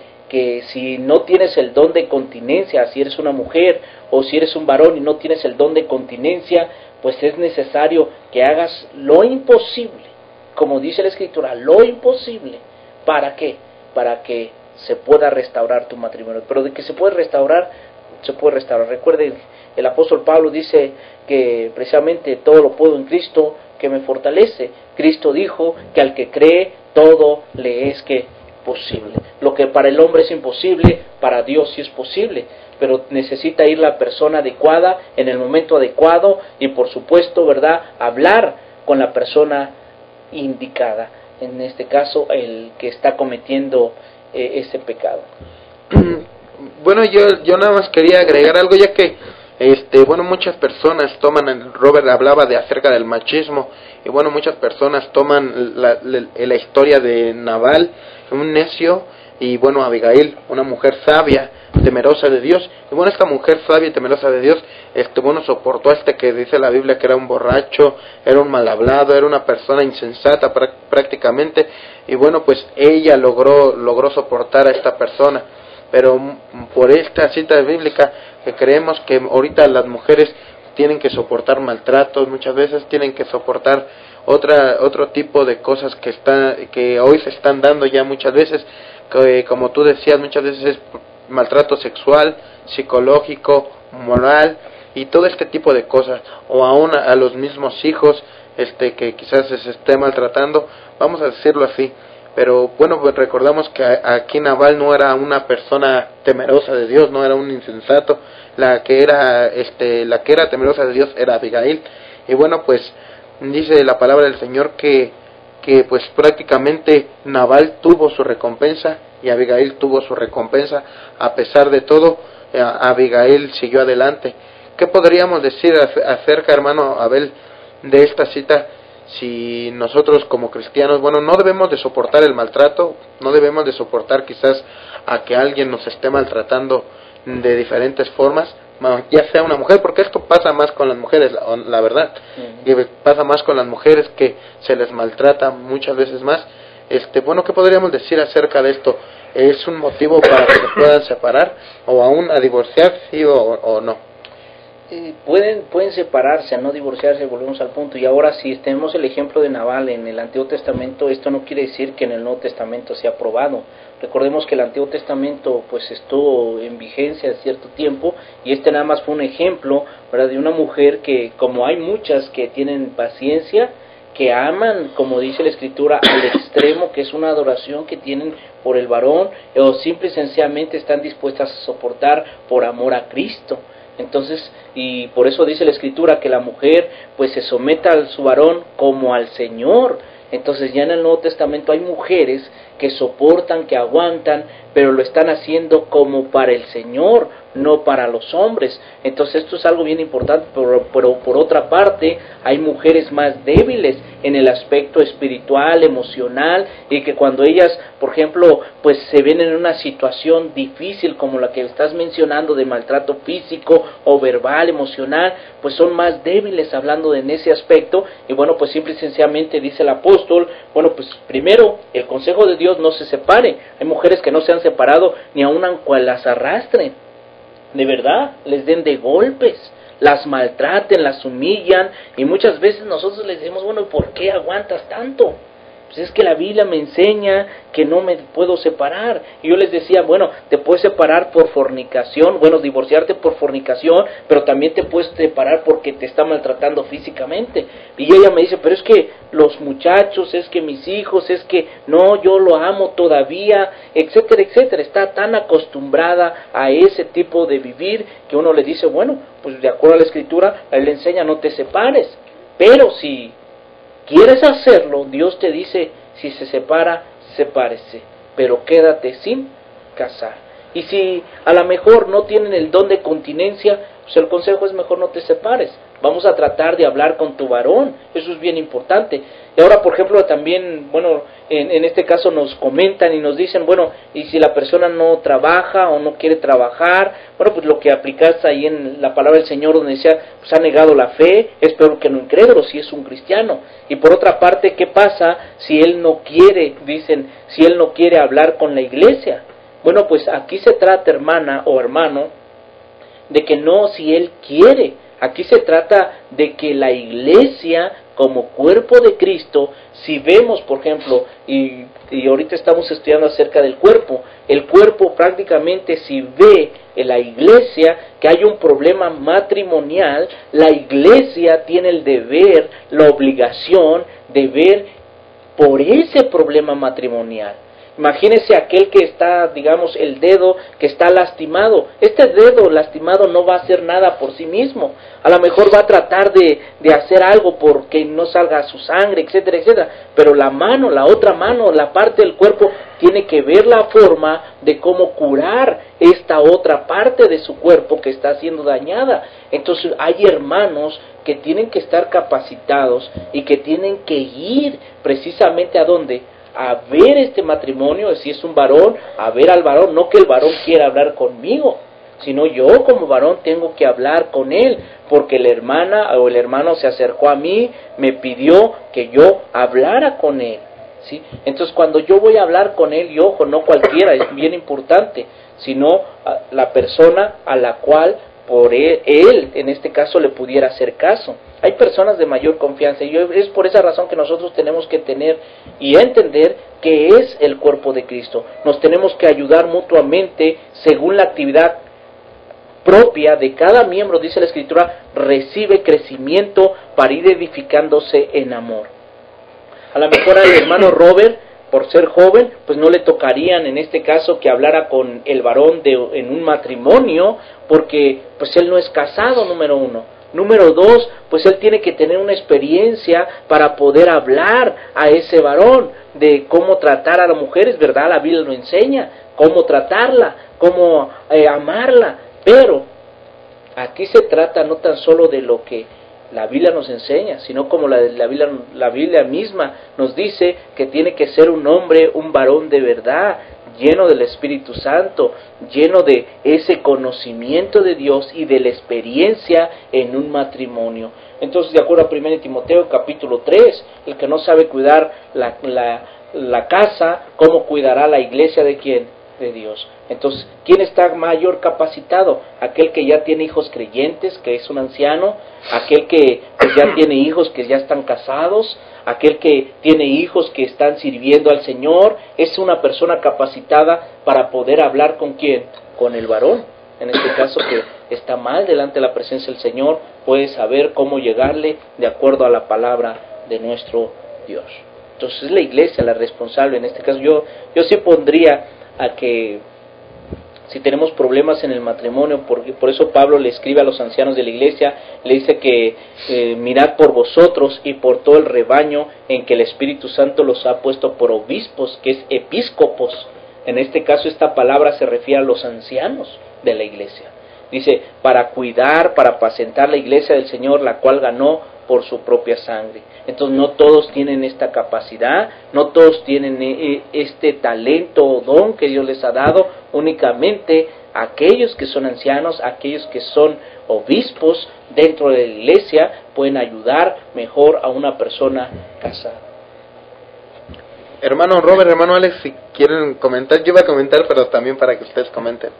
si no tienes el don de continencia, si eres una mujer o si eres un varón y no tienes el don de continencia, pues es necesario que hagas lo imposible, como dice la Escritura, lo imposible. ¿Para qué? Para que se pueda restaurar tu matrimonio. Pero de que se puede restaurar, se puede restaurar. Recuerden, el apóstol Pablo dice que precisamente todo lo puedo en Cristo que me fortalece. Cristo dijo que al que cree todo le es que posible. Lo que para el hombre es imposible, para Dios sí es posible. Pero necesita ir la persona adecuada en el momento adecuado y por supuesto, ¿verdad?, hablar con la persona indicada. En este caso, el que está cometiendo ese pecado. Bueno, yo nada más quería agregar algo, ya que bueno, muchas personas toman, Robert hablaba acerca del machismo, y bueno, muchas personas toman la historia de Nabal, un necio, y bueno, Abigail, una mujer sabia, temerosa de Dios. Y bueno, esta mujer sabia y temerosa de Dios, bueno, soportó a que dice la Biblia que era un borracho, era un mal hablado, era una persona insensata prácticamente, y bueno, pues ella logró soportar a esta persona. Pero por esta cita bíblica, que creemos que ahorita las mujeres tienen que soportar maltratos, muchas veces tienen que soportar otro tipo de cosas que hoy se están dando ya muchas veces, que como tú decías, muchas veces es maltrato sexual, psicológico, moral y todo este tipo de cosas, o aún a los mismos hijos que quizás se esté maltratando, vamos a decirlo así. Pero bueno, pues recordamos que aquí Nabal no era una persona temerosa de Dios, no era un insensato. La que era temerosa de Dios era Abigail. Y bueno, pues dice la palabra del Señor que pues prácticamente Nabal tuvo su recompensa y Abigail tuvo su recompensa. A pesar de todo, Abigail siguió adelante. ¿Qué podríamos decir acerca, hermano Abel, de esta cita? Si nosotros como cristianos, bueno, no debemos de soportar el maltrato, no debemos de soportar quizás a que alguien nos esté maltratando de diferentes formas, ya sea una mujer, porque esto pasa más con las mujeres, la verdad, y pasa más con las mujeres, que se les maltrata muchas veces más. Bueno, ¿qué podríamos decir acerca de esto? ¿Es un motivo para que se puedan separar o aún a divorciar, sí o no? Pueden separarse, a no divorciarse, volvemos al punto. Y ahora, si tenemos el ejemplo de Nabal en el Antiguo Testamento, esto no quiere decir que en el Nuevo Testamento sea aprobado. Recordemos que el Antiguo Testamento pues estuvo en vigencia cierto tiempo, y este nada más fue un ejemplo, ¿verdad?, de una mujer que, como hay muchas que tienen paciencia, que aman, como dice la Escritura, al extremo, que es una adoración que tienen por el varón, o simple y sencillamente están dispuestas a soportar por amor a Cristo. Entonces, y por eso dice la Escritura que la mujer pues se someta a su varón como al Señor. Entonces ya en el Nuevo Testamento hay mujeres que soportan, que aguantan, pero lo están haciendo como para el Señor, no para los hombres. Entonces esto es algo bien importante, pero por otra parte hay mujeres más débiles en el aspecto espiritual, emocional, y que cuando ellas, por ejemplo, pues se ven en una situación difícil como la que estás mencionando, de maltrato físico o verbal, emocional, pues son más débiles hablando en ese aspecto. Y bueno, pues simple y sencillamente dice el apóstol, bueno, pues primero el consejo de Dios: no se separe. Hay mujeres que no se han separado ni aun cual las arrastren, de verdad, les den de golpes, las maltraten, las humillan, y muchas veces nosotros les decimos, bueno, ¿por qué aguantas tanto? Pues es que la Biblia me enseña que no me puedo separar. Y yo les decía, bueno, te puedes separar por fornicación, bueno, divorciarte por fornicación, pero también te puedes separar porque te está maltratando físicamente. Y ella me dice, pero es que los muchachos, es que mis hijos, es que no, yo lo amo todavía, etcétera, etcétera. Está tan acostumbrada a ese tipo de vivir que uno le dice, bueno, pues de acuerdo a la Escritura, él le enseña, no te separes. Pero si quieres hacerlo, Dios te dice, si se separa, sepárese, pero quédate sin casar. Y si a lo mejor no tienen el don de continencia, pues el consejo es mejor no te separes. Vamos a tratar de hablar con tu varón, eso es bien importante. Y ahora, por ejemplo, también, bueno, en este caso nos comentan y nos dicen, bueno, y si la persona no trabaja o no quiere trabajar, bueno, pues lo que aplicas ahí en la palabra del Señor, donde decía, pues ha negado la fe, es peor que no incrédulo si es un cristiano. Y por otra parte, ¿qué pasa si él no quiere, dicen, si él no quiere hablar con la iglesia? Bueno, pues aquí se trata, hermana o hermano, de que no si él quiere. Aquí se trata de que la iglesia, como cuerpo de Cristo, si vemos, por ejemplo, y ahorita estamos estudiando acerca del cuerpo, el cuerpo prácticamente, si ve en la iglesia que hay un problema matrimonial, la iglesia tiene el deber, la obligación de ver por ese problema matrimonial. Imagínese aquel que está, digamos, el dedo que está lastimado. Este dedo lastimado no va a hacer nada por sí mismo. A lo mejor va a tratar de hacer algo porque no salga su sangre, etcétera, etcétera. Pero la mano, la otra mano, la parte del cuerpo, tiene que ver la forma de cómo curar esta otra parte de su cuerpo que está siendo dañada. Entonces hay hermanos que tienen que estar capacitados y que tienen que ir precisamente ¿a dónde? A ver este matrimonio, si es un varón, a ver al varón, no que el varón quiera hablar conmigo, sino yo como varón tengo que hablar con él, porque la hermana o el hermano se acercó a mí, me pidió que yo hablara con él, ¿sí? Entonces cuando yo voy a hablar con él, y ojo, no cualquiera, es bien importante, sino la persona a la cual por él, en este caso, le pudiera hacer caso. Hay personas de mayor confianza y es por esa razón que nosotros tenemos que tener y entender que es el cuerpo de Cristo. Nos tenemos que ayudar mutuamente según la actividad propia de cada miembro, dice la Escritura, recibe crecimiento para ir edificándose en amor. A lo mejor al hermano Robert, por ser joven, pues no le tocarían en este caso que hablara con el varón en un matrimonio, porque pues él no es casado, número uno. Número dos, pues él tiene que tener una experiencia para poder hablar a ese varón de cómo tratar a las mujeres, ¿verdad? La Biblia lo enseña, cómo tratarla, cómo amarla, pero aquí se trata no tan solo de lo que la Biblia nos enseña, sino como la Biblia misma nos dice que tiene que ser un hombre, un varón de verdad, lleno del Espíritu Santo, lleno de ese conocimiento de Dios y de la experiencia en un matrimonio. Entonces, de acuerdo a 1 Timoteo capítulo 3, el que no sabe cuidar la casa, ¿cómo cuidará la iglesia de quién? De Dios. Entonces, ¿quién está mayor capacitado? Aquel que ya tiene hijos creyentes, que es un anciano, aquel que pues, ya tiene hijos que ya están casados, aquel que tiene hijos que están sirviendo al Señor, es una persona capacitada para poder hablar ¿con quién? Con el varón, en este caso que está mal delante de la presencia del Señor, puede saber cómo llegarle de acuerdo a la palabra de nuestro Dios. Entonces es la iglesia la responsable, en este caso yo sí pondría a que si tenemos problemas en el matrimonio, porque por eso Pablo le escribe a los ancianos de la iglesia, le dice que mirad por vosotros y por todo el rebaño en que el Espíritu Santo los ha puesto por obispos, que es episcopos. En este caso esta palabra se refiere a los ancianos de la iglesia. Dice, para cuidar, para apacentar la iglesia del Señor, la cual ganó por su propia sangre. Entonces no todos tienen esta capacidad, no todos tienen este talento o don que Dios les ha dado, únicamente aquellos que son ancianos, aquellos que son obispos dentro de la iglesia pueden ayudar mejor a una persona casada. Hermano Robert, hermano Alex, si quieren comentar, yo iba a comentar, pero también para que ustedes comenten.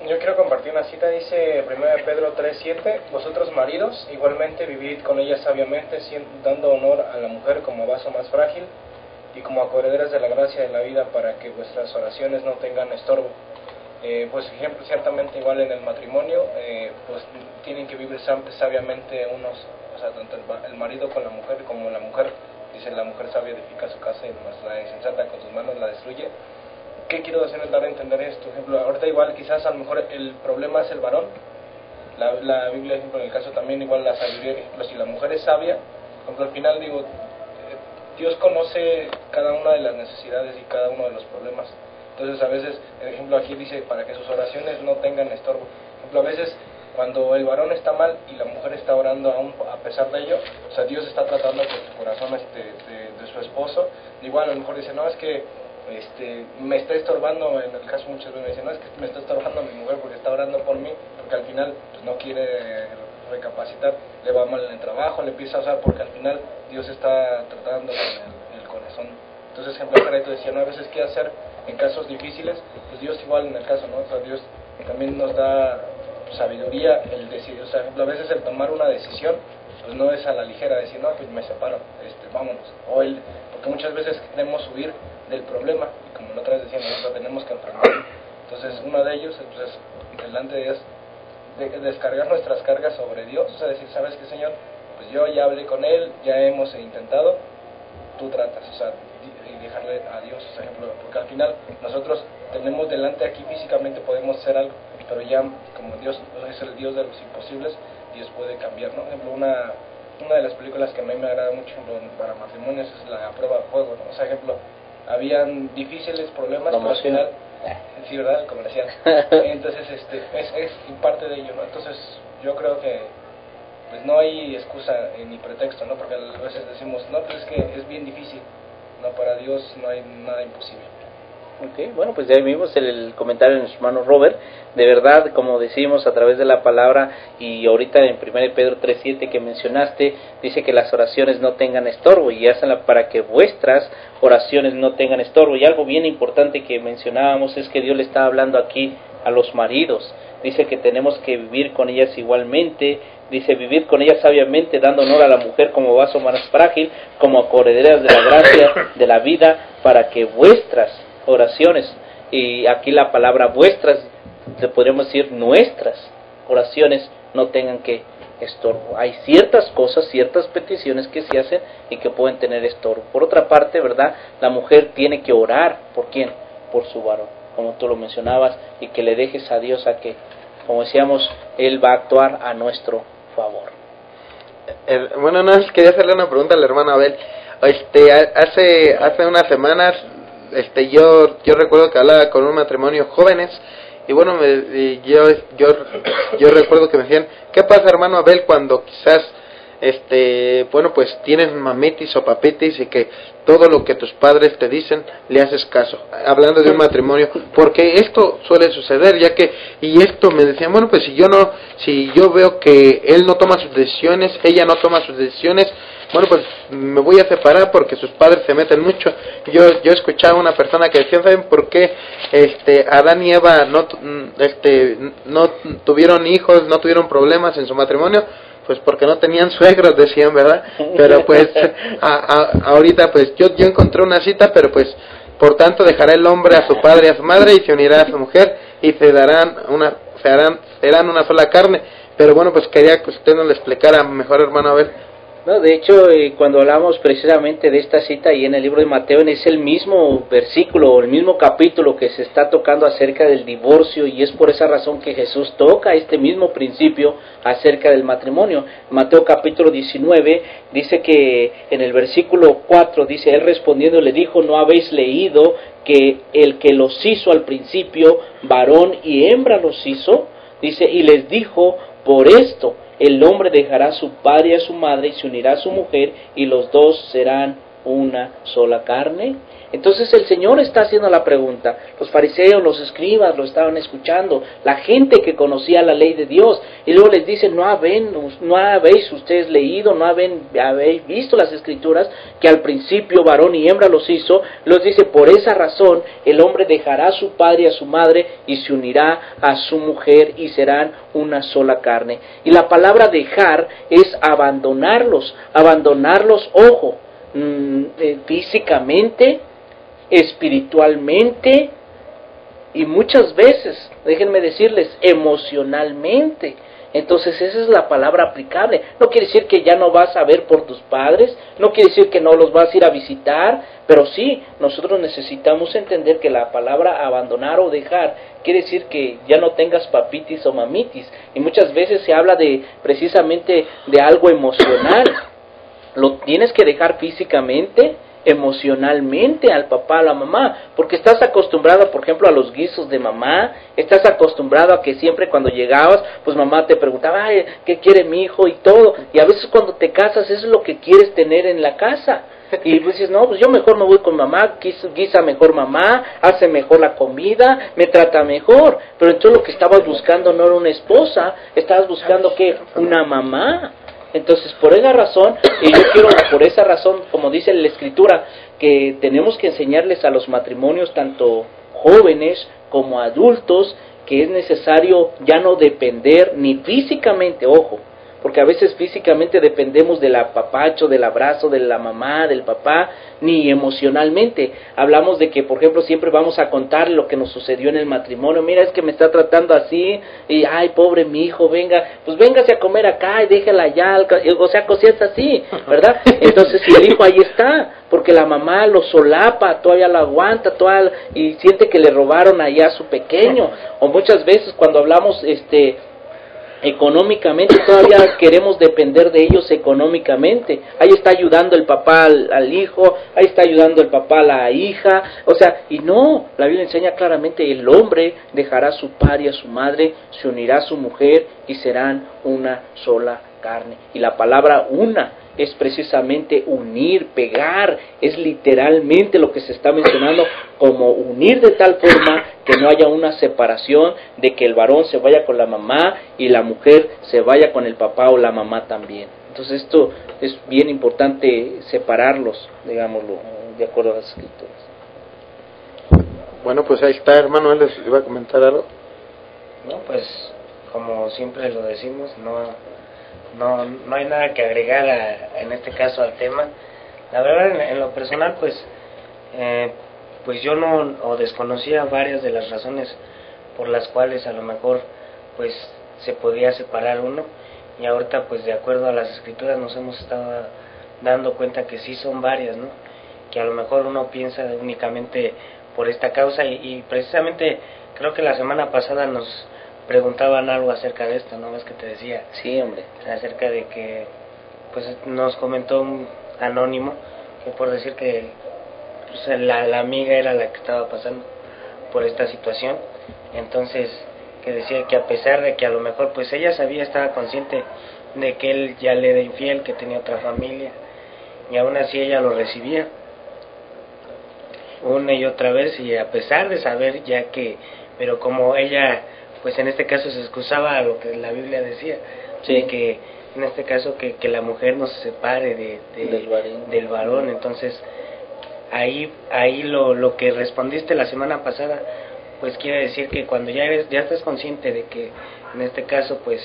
Yo quiero compartir una cita, dice 1 Pedro 3:7, vosotros maridos, igualmente vivid con ella sabiamente, dando honor a la mujer como vaso más frágil y como acorrederas de la gracia de la vida, para que vuestras oraciones no tengan estorbo. Pues ejemplo, ciertamente igual en el matrimonio, pues tienen que vivir sabiamente unos, o sea, tanto el marido con la mujer como la mujer. Dice, la mujer sabia edifica su casa y la insensata con sus manos la destruye. ¿Qué quiero decir es dar a entender esto? Por ejemplo, ahorita igual quizás a lo mejor el problema es el varón. La Biblia, ejemplo, en el caso también igual la sabiduría, ejemplo, si la mujer es sabia, por ejemplo, al final digo, Dios conoce cada una de las necesidades y cada uno de los problemas. Entonces a veces, por ejemplo, aquí dice, para que sus oraciones no tengan estorbo. Por ejemplo, a veces cuando el varón está mal y la mujer está orando aún a pesar de ello, o sea, Dios está tratando con el corazón de su esposo. Igual a lo mejor dice, no, es que me está estorbando, en el caso muchas veces me dicen, no, es que me está estorbando mi mujer porque está orando por mí, porque al final pues, no quiere recapacitar, le va mal en el trabajo, le empieza a usar porque al final Dios está tratando con el corazón. Entonces, ejemplo, Carito decía, no, a veces qué hacer en casos difíciles, pues Dios igual en el caso, ¿no? O sea, Dios también nos da sabiduría el decidir, o sea, ejemplo, a veces el tomar una decisión, pues no es a la ligera decir, no, pues me separo, vámonos, porque muchas veces queremos huir del problema, y como la otra vez decía, nosotros tenemos que enfrentarlo. Entonces, uno de ellos, entonces, delante de Dios, de descargar nuestras cargas sobre Dios, o sea, decir, ¿sabes qué, Señor? Pues yo ya hablé con Él, ya hemos intentado, tú tratas, o sea, y dejarle a Dios, por ejemplo, porque al final nosotros tenemos delante aquí físicamente, podemos hacer algo, pero ya, como Dios es el Dios de los imposibles, Dios puede cambiar, ¿no? Por ejemplo, una de las películas que a mí me agrada mucho para matrimonios es La Prueba de Fuego, ¿no? O sea, ejemplo, habían difíciles problemas, pero al final, sí, ¿verdad? El comercial. Entonces, es parte de ello, ¿no? Entonces, yo creo que pues no hay excusa ni pretexto, ¿no? Porque a veces decimos, no, pues es que es bien difícil. No, para Dios no hay nada imposible. Ok, bueno, pues ya vimos el comentario de nuestro hermano Robert. De verdad, como decimos a través de la palabra, y ahorita en 1 Pedro 3:7 que mencionaste, dice que las oraciones no tengan estorbo, y háganla para que vuestras oraciones no tengan estorbo. Y algo bien importante que mencionábamos es que Dios le está hablando aquí a los maridos. Dice que tenemos que vivir con ellas igualmente. Dice, vivir con ellas sabiamente, dando honor a la mujer como vaso más frágil, como acorrederas de la gracia de la vida, para que vuestras oraciones, y aquí la palabra vuestras, podríamos decir nuestras oraciones, no tengan que estorbo. Hay ciertas cosas, ciertas peticiones que se hacen y que pueden tener estorbo. Por otra parte, ¿verdad? La mujer tiene que orar, ¿por quién? Por su varón, como tú lo mencionabas, y que le dejes a Dios a que, como decíamos, Él va a actuar a nuestro favor. Bueno, no, quería hacerle una pregunta al hermano Abel. Hace unas semanas, yo recuerdo que hablaba con un matrimonio jóvenes, y bueno, yo recuerdo que me decían, ¿qué pasa, hermano Abel, cuando quizás bueno, pues tienes mamitis o papitis y que todo lo que tus padres te dicen le haces caso, hablando de un matrimonio, porque esto suele suceder, ya que, y esto me decían, bueno, pues si yo veo que él no toma sus decisiones, ella no toma sus decisiones, bueno, pues me voy a separar porque sus padres se meten mucho. Yo escuchaba a una persona que decía, ¿saben por qué Adán y Eva no tuvieron hijos, no tuvieron problemas en su matrimonio? Pues porque no tenían suegros, decían, ¿verdad? Pero pues ahorita pues yo encontré una cita, pero pues por tanto dejará el hombre a su padre y a su madre y se unirá a su mujer y serán una sola carne. Pero bueno, pues quería que usted nos lo explicara mejor, hermano Abel. No, de hecho, cuando hablamos precisamente de esta cita y en el libro de Mateo, es el mismo versículo, el mismo capítulo que se está tocando acerca del divorcio, y es por esa razón que Jesús toca este mismo principio acerca del matrimonio. Mateo capítulo 19 dice que en el versículo 4 dice, él respondiendo le dijo, ¿no habéis leído que el que los hizo al principio, varón y hembra los hizo? Dice, y les dijo, por esto el hombre dejará a su padre y a su madre y se unirá a su mujer y los dos serán una sola carne. Entonces el Señor está haciendo la pregunta. Los fariseos, los escribas lo estaban escuchando, la gente que conocía la ley de Dios, y luego les dice, no habéis ustedes leído, no habéis visto las escrituras, que al principio varón y hembra los hizo. Los dice, por esa razón el hombre dejará a su padre y a su madre y se unirá a su mujer y serán una sola carne. Y la palabra dejar es abandonarlos, ojo, físicamente, espiritualmente y muchas veces, déjenme decirles, emocionalmente. Entonces esa es la palabra aplicable. No quiere decir que ya no vas a ver por tus padres, no quiere decir que no los vas a ir a visitar, pero sí, nosotros necesitamos entender que la palabra abandonar o dejar quiere decir que ya no tengas papitis o mamitis, y muchas veces se habla precisamente de algo emocional. Lo tienes que dejar físicamente, emocionalmente al papá, a la mamá, porque estás acostumbrado, por ejemplo, a los guisos de mamá, estás acostumbrado a que siempre cuando llegabas, pues mamá te preguntaba, ay, ¿qué quiere mi hijo? Y todo, y a veces cuando te casas eso es lo que quieres tener en la casa, y pues dices, no, pues yo mejor me voy con mamá, guisa mejor mamá, hace mejor la comida, me trata mejor, pero entonces lo que estabas buscando no era una esposa, estabas buscando, ¿qué? Una mamá. Entonces, por esa razón, y yo quiero, por esa razón, como dice la Escritura, que tenemos que enseñarles a los matrimonios, tanto jóvenes como adultos, que es necesario ya no depender ni físicamente, ojo, porque a veces físicamente dependemos del apapacho, del abrazo de la mamá, del papá, ni emocionalmente. Hablamos de que, por ejemplo, siempre vamos a contar lo que nos sucedió en el matrimonio. Mira, es que me está tratando así, y ay, pobre mi hijo, venga, pues véngase a comer acá y déjela allá, o sea, cosas así, ¿verdad? Entonces, si el hijo ahí está, porque la mamá lo solapa, todavía lo aguanta, y siente que le robaron allá a su pequeño, o muchas veces cuando hablamos, económicamente, todavía queremos depender de ellos económicamente. Ahí está ayudando el papá al hijo, ahí está ayudando el papá a la hija, o sea, y no, la Biblia enseña claramente, el hombre dejará a su padre y a su madre, se unirá a su mujer y serán una sola carne. Y la palabra una es precisamente unir, pegar, es literalmente lo que se está mencionando, como unir de tal forma que no haya una separación, de que el varón se vaya con la mamá y la mujer se vaya con el papá o la mamá también. Entonces esto es bien importante separarlos, digámoslo, de acuerdo a las escrituras. Bueno, pues ahí está, hermano, él les iba a comentar algo. No, pues como siempre lo decimos, no hay nada que agregar en este caso al tema. La verdad, en lo personal, pues yo no desconocía varias de las razones por las cuales a lo mejor pues se podía separar uno, y ahorita pues de acuerdo a las escrituras nos hemos estado dando cuenta que sí son varias, ¿no? Que a lo mejor uno piensa únicamente por esta causa, y precisamente creo que la semana pasada nos preguntaban algo acerca de esto, ¿no? Es que te decía. Sí, hombre. Acerca de que, pues nos comentó un anónimo, que por decir que pues, la amiga era la que estaba pasando por esta situación, entonces que decía que a pesar de que a lo mejor pues ella estaba consciente de que él ya le era infiel, que tenía otra familia, y aún así ella lo recibía una y otra vez, y a pesar de saber ya que, pero como ella, pues en este caso se excusaba a lo que la Biblia decía, Sí. de que en este caso que la mujer no se separe del varón. Entonces ahí lo que respondiste la semana pasada, pues quiere decir que cuando ya estás consciente de que en este caso pues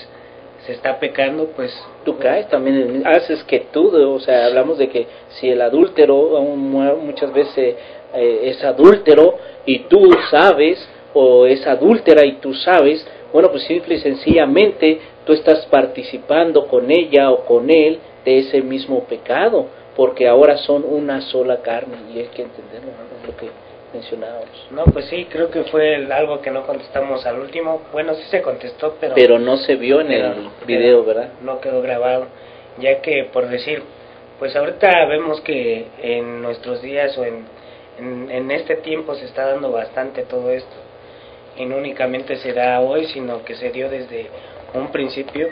se está pecando, pues tú caes también, haces que tú, o sea, hablamos de que si el adúltero muchas veces es adúltero y tú sabes, o es adúltera y tú sabes, bueno, pues simple y sencillamente tú estás participando con ella o con él de ese mismo pecado, porque ahora son una sola carne, y hay que entenderlo, ¿no? Es lo que mencionábamos. no, pues sí, creo que fue algo que no contestamos al último. Bueno, sí se contestó, pero no se vio en el video, ¿verdad? No quedó grabado, ya que, por decir, pues ahorita vemos que en nuestros días o en este tiempo se está dando bastante todo esto, y no únicamente se da hoy, sino que se dio desde un principio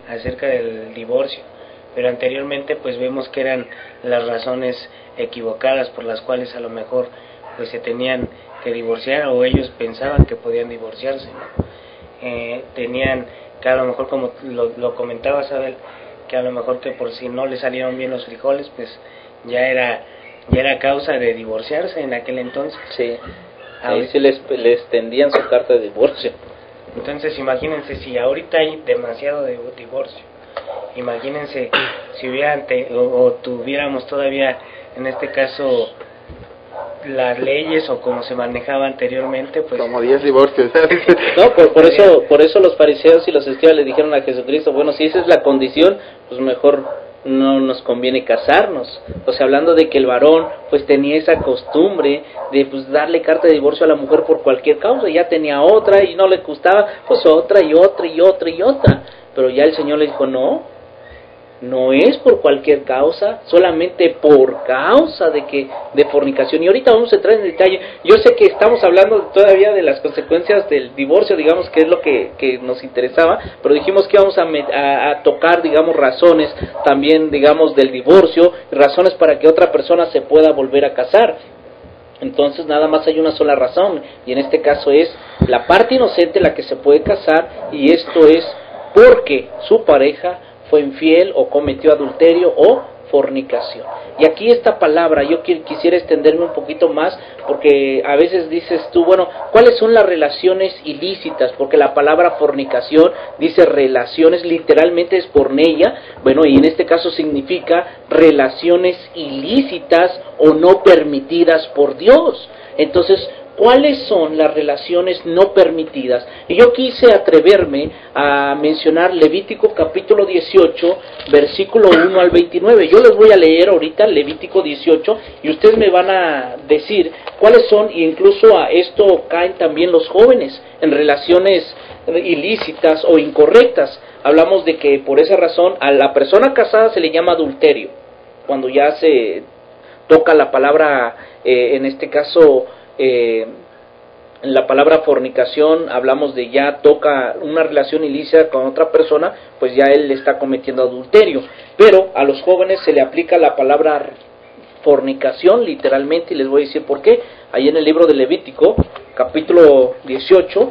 acerca del divorcio, pero anteriormente pues vemos que eran las razones equivocadas por las cuales a lo mejor pues se tenían que divorciar, o ellos pensaban que podían divorciarse, ¿no? Tenían que a lo mejor, como lo comentabas, Abel, que a lo mejor que por si no le salieron bien los frijoles, pues ya era causa de divorciarse en aquel entonces. Sí, ahí sí les tendían su carta de divorcio. Entonces imagínense, si ahorita hay demasiado de divorcio, imagínense si hubieran o tuviéramos todavía en este caso las leyes o como se manejaba anteriormente, pues como 10 divorcios. No, por eso los fariseos y los escribas le dijeron a Jesucristo, bueno, si esa es la condición, pues mejor no nos conviene casarnos. O sea, hablando de que el varón pues tenía esa costumbre de pues darle carta de divorcio a la mujer por cualquier causa, ya tenía otra y no le gustaba, pues otra y otra y otra y otra. Pero ya el Señor le dijo, no es por cualquier causa, solamente por causa de fornicación. Y ahorita vamos a entrar en detalle. Yo sé que estamos hablando todavía de las consecuencias del divorcio, digamos, que es lo que nos interesaba, pero dijimos que íbamos a tocar, digamos, razones también, digamos, del divorcio, razones para que otra persona se pueda volver a casar. Entonces nada más hay una sola razón, y en este caso es la parte inocente la que se puede casar, y esto es porque su pareja fue infiel o cometió adulterio o fornicación. Y aquí esta palabra yo quisiera extenderme un poquito más, porque a veces dices tú, bueno, ¿cuáles son las relaciones ilícitas? Porque la palabra fornicación dice relaciones, literalmente es porneia, bueno, y en este caso significa relaciones ilícitas o no permitidas por Dios. Entonces, ¿cuáles son las relaciones no permitidas? Y yo quise atreverme a mencionar Levítico capítulo 18, versículo 1 al 29. Yo les voy a leer ahorita Levítico 18 y ustedes me van a decir cuáles son, e incluso a esto caen también los jóvenes en relaciones ilícitas o incorrectas. Hablamos de que por esa razón a la persona casada se le llama adulterio, cuando ya se toca la palabra, en este caso, en la palabra fornicación, hablamos de ya toca una relación ilícita con otra persona, pues ya él está cometiendo adulterio. Pero a los jóvenes se le aplica la palabra fornicación literalmente, y les voy a decir por qué. Ahí en el libro de Levítico capítulo 18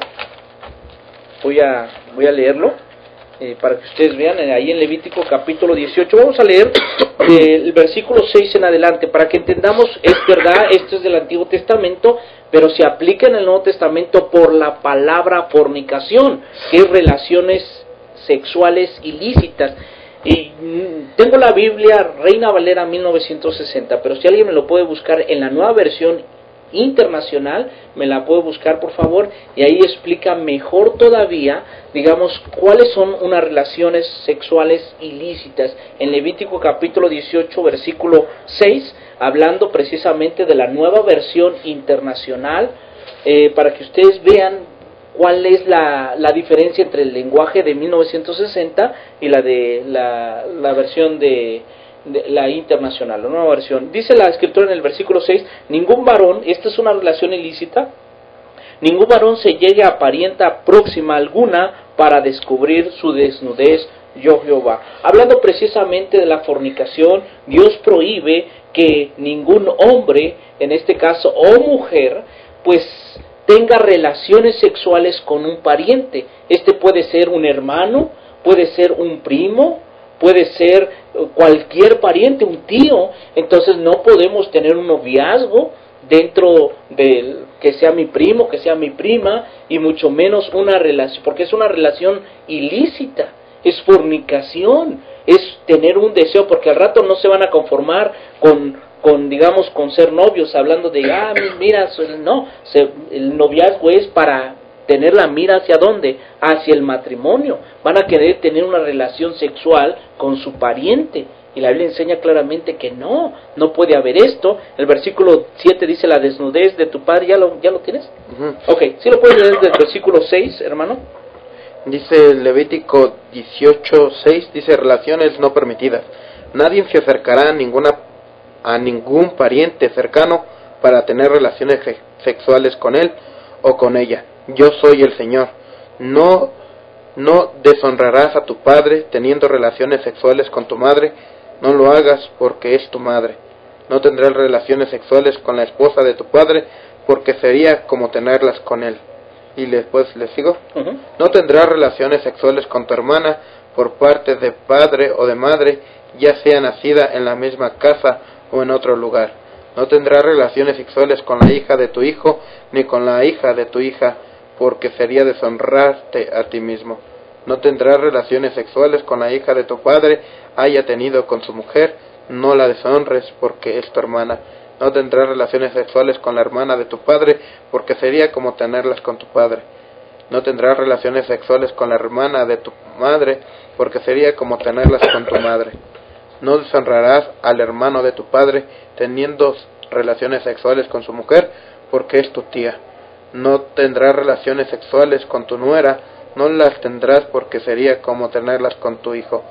voy a leerlo para que ustedes vean. Ahí en Levítico capítulo 18 vamos a leer el versículo 6 en adelante, para que entendamos, es verdad, esto es del Antiguo Testamento, pero se aplica en el Nuevo Testamento por la palabra fornicación, que es relaciones sexuales ilícitas. Y tengo la Biblia Reina Valera 1960, pero si alguien me lo puede buscar en la nueva versión internacional, me la puede buscar por favor, y ahí explica mejor todavía, digamos, cuáles son unas relaciones sexuales ilícitas. En Levítico capítulo 18 versículo 6, hablando precisamente de la nueva versión internacional, para que ustedes vean cuál es la diferencia entre el lenguaje de 1960 y la de la versión de la internacional, la nueva versión. Dice la escritura en el versículo 6, ningún varón, esta es una relación ilícita, ningún varón se llegue a parienta próxima alguna para descubrir su desnudez yo Jehová. Hablando precisamente de la fornicación, Dios prohíbe que ningún hombre, en este caso, o mujer, pues tenga relaciones sexuales con un pariente. Este puede ser un hermano, puede ser un primo, puede ser cualquier pariente, un tío. Entonces no podemos tener un noviazgo dentro del que sea mi primo, que sea mi prima, y mucho menos una relación, porque es una relación ilícita, es fornicación, es tener un deseo, porque al rato no se van a conformar con digamos, con ser novios, hablando de, mira, no, el noviazgo es para tener la mira hacia dónde, hacia el matrimonio. Van a querer tener una relación sexual con su pariente, y la Biblia enseña claramente que no puede haber esto. El versículo 7 dice la desnudez de tu padre. ¿Ya lo tienes? Ok, ¿sí lo puedes leer del versículo 6, hermano? Dice Levítico 18:6, dice relaciones no permitidas. Nadie se acercará a ningún pariente cercano para tener relaciones sexuales con él o con ella. Yo soy el Señor. No deshonrarás a tu padre teniendo relaciones sexuales con tu madre. No lo hagas porque es tu madre. No tendrás relaciones sexuales con la esposa de tu padre porque sería como tenerlas con él. Y después le sigo. No tendrás relaciones sexuales con tu hermana por parte de padre o de madre, ya sea nacida en la misma casa o en otro lugar. No tendrás relaciones sexuales con la hija de tu hijo ni con la hija de tu hija, porque sería deshonrarte a ti mismo. No tendrás relaciones sexuales con la hija de tu padre haya tenido con su mujer, no la deshonres porque es tu hermana. No tendrás relaciones sexuales con la hermana de tu padre, porque sería como tenerlas con tu padre. No tendrás relaciones sexuales con la hermana de tu madre, porque sería como tenerlas con tu madre. No deshonrarás al hermano de tu padre teniendo relaciones sexuales con su mujer, porque es tu tía. No tendrás relaciones sexuales con tu nuera, no las tendrás porque sería como tenerlas con tu hijo.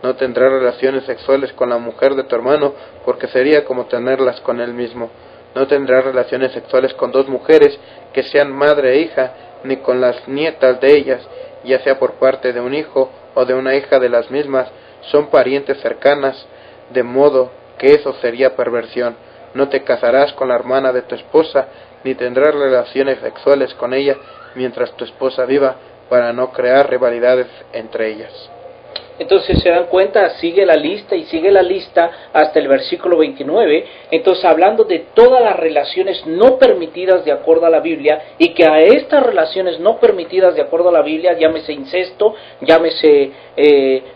No tendrás relaciones sexuales con la mujer de tu hermano, porque sería como tenerlas con él mismo. No tendrás relaciones sexuales con dos mujeres que sean madre e hija, ni con las nietas de ellas, ya sea por parte de un hijo o de una hija de las mismas, son parientes cercanas, de modo que eso sería perversión. No te casarás con la hermana de tu esposa, ni tendrás relaciones sexuales con ella mientras tu esposa viva, para no crear rivalidades entre ellas. Entonces se dan cuenta, sigue la lista y sigue la lista hasta el versículo 29, entonces hablando de todas las relaciones no permitidas de acuerdo a la Biblia, y que a estas relaciones no permitidas de acuerdo a la Biblia, llámese incesto, llámese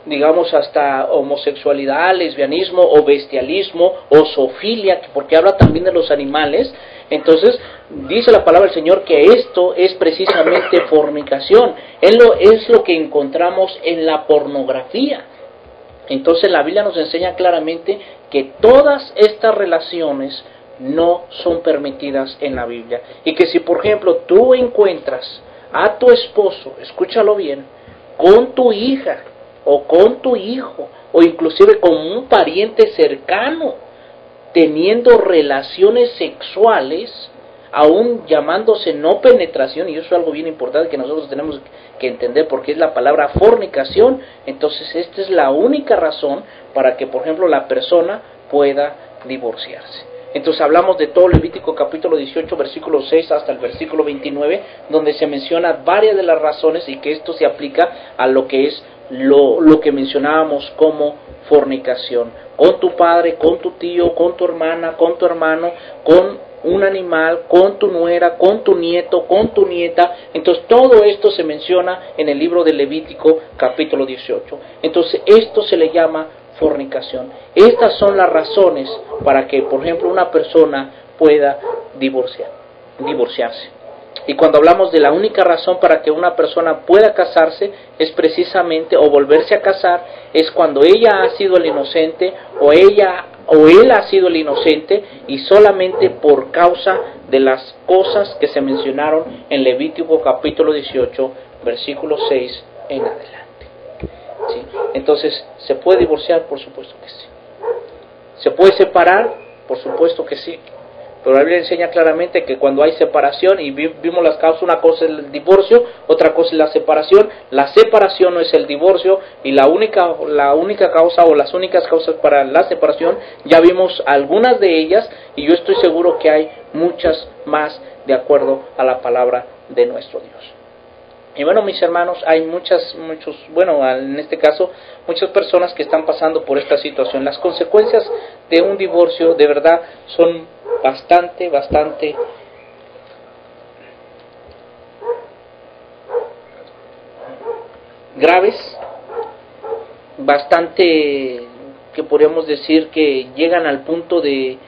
digamos hasta homosexualidad, lesbianismo o bestialismo o zoofilia, porque habla también de los animales. Entonces dice la palabra del Señor que esto es precisamente fornicación, es lo que encontramos en la pornografía. Entonces la Biblia nos enseña claramente que todas estas relaciones no son permitidas en la Biblia, y que si por ejemplo tú encuentras a tu esposo, escúchalo bien, con tu hija o con tu hijo o inclusive con un pariente cercano, teniendo relaciones sexuales, aún llamándose no penetración, y eso es algo bien importante que nosotros tenemos que entender, porque es la palabra fornicación. Entonces esta es la única razón para que, por ejemplo, la persona pueda divorciarse. Entonces hablamos de todo Levítico capítulo 18, versículo 6 hasta el versículo 29, donde se menciona varias de las razones, y que esto se aplica a lo que es lo que mencionábamos como fornicación, con tu padre, con tu tío, con tu hermana, con tu hermano, con un animal, con tu nuera, con tu nieto, con tu nieta. Entonces todo esto se menciona en el libro de Levítico capítulo 18. Entonces esto se le llama fornicación. Estas son las razones para que, por ejemplo, una persona pueda divorciarse. Y cuando hablamos de la única razón para que una persona pueda casarse, es precisamente, o volverse a casar, es cuando ella ha sido el inocente, o él ha sido el inocente, y solamente por causa de las cosas que se mencionaron en Levítico capítulo 18, versículo 6 en adelante. ¿Sí? Entonces, ¿se puede divorciar? Por supuesto que sí. ¿Se puede separar? Por supuesto que sí. pero la Biblia enseña claramente que cuando hay separación, y vimos las causas, una cosa es el divorcio, otra cosa es la separación no es el divorcio, y la única causa o las únicas causas para la separación, ya vimos algunas de ellas, y yo estoy seguro que hay muchas más de acuerdo a la palabra de nuestro Dios. Y bueno, mis hermanos, hay en este caso, muchas personas que están pasando por esta situación. Las consecuencias de un divorcio, de verdad, son bastante graves, bastante, que podríamos decir que llegan al punto de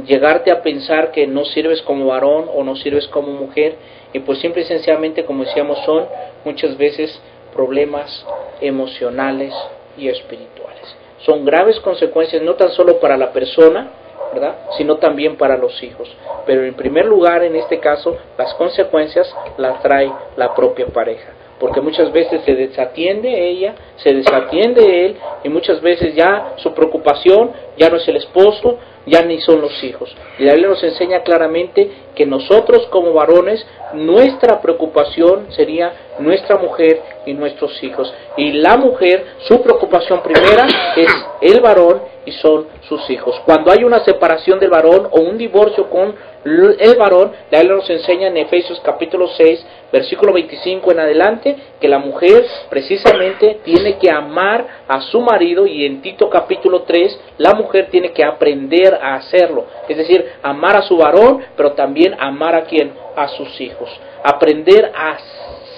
llegarte a pensar que no sirves como varón o no sirves como mujer, y pues simple y sencillamente, como decíamos, son muchas veces problemas emocionales y espirituales. Son graves consecuencias no tan solo para la persona, ¿verdad?, sino también para los hijos. Pero en primer lugar, en este caso, las consecuencias las trae la propia pareja, porque muchas veces se desatiende ella, se desatiende él, y muchas veces ya su preocupación ya no es el esposo, ya ni son los hijos. Y la Biblia nos enseña claramente que nosotros como varones, nuestra preocupación sería nuestra mujer y nuestros hijos. Y la mujer, su preocupación primera es el varón y son sus hijos. Cuando hay una separación del varón o un divorcio con el varón, la Biblia nos enseña en Efesios capítulo 6, versículo 25 en adelante, que la mujer precisamente tiene que amar a su marido, y en Tito capítulo 3, la mujer tiene que aprender a hacerlo, es decir, amar a su varón, pero también amar a ¿quién? A sus hijos. Aprender a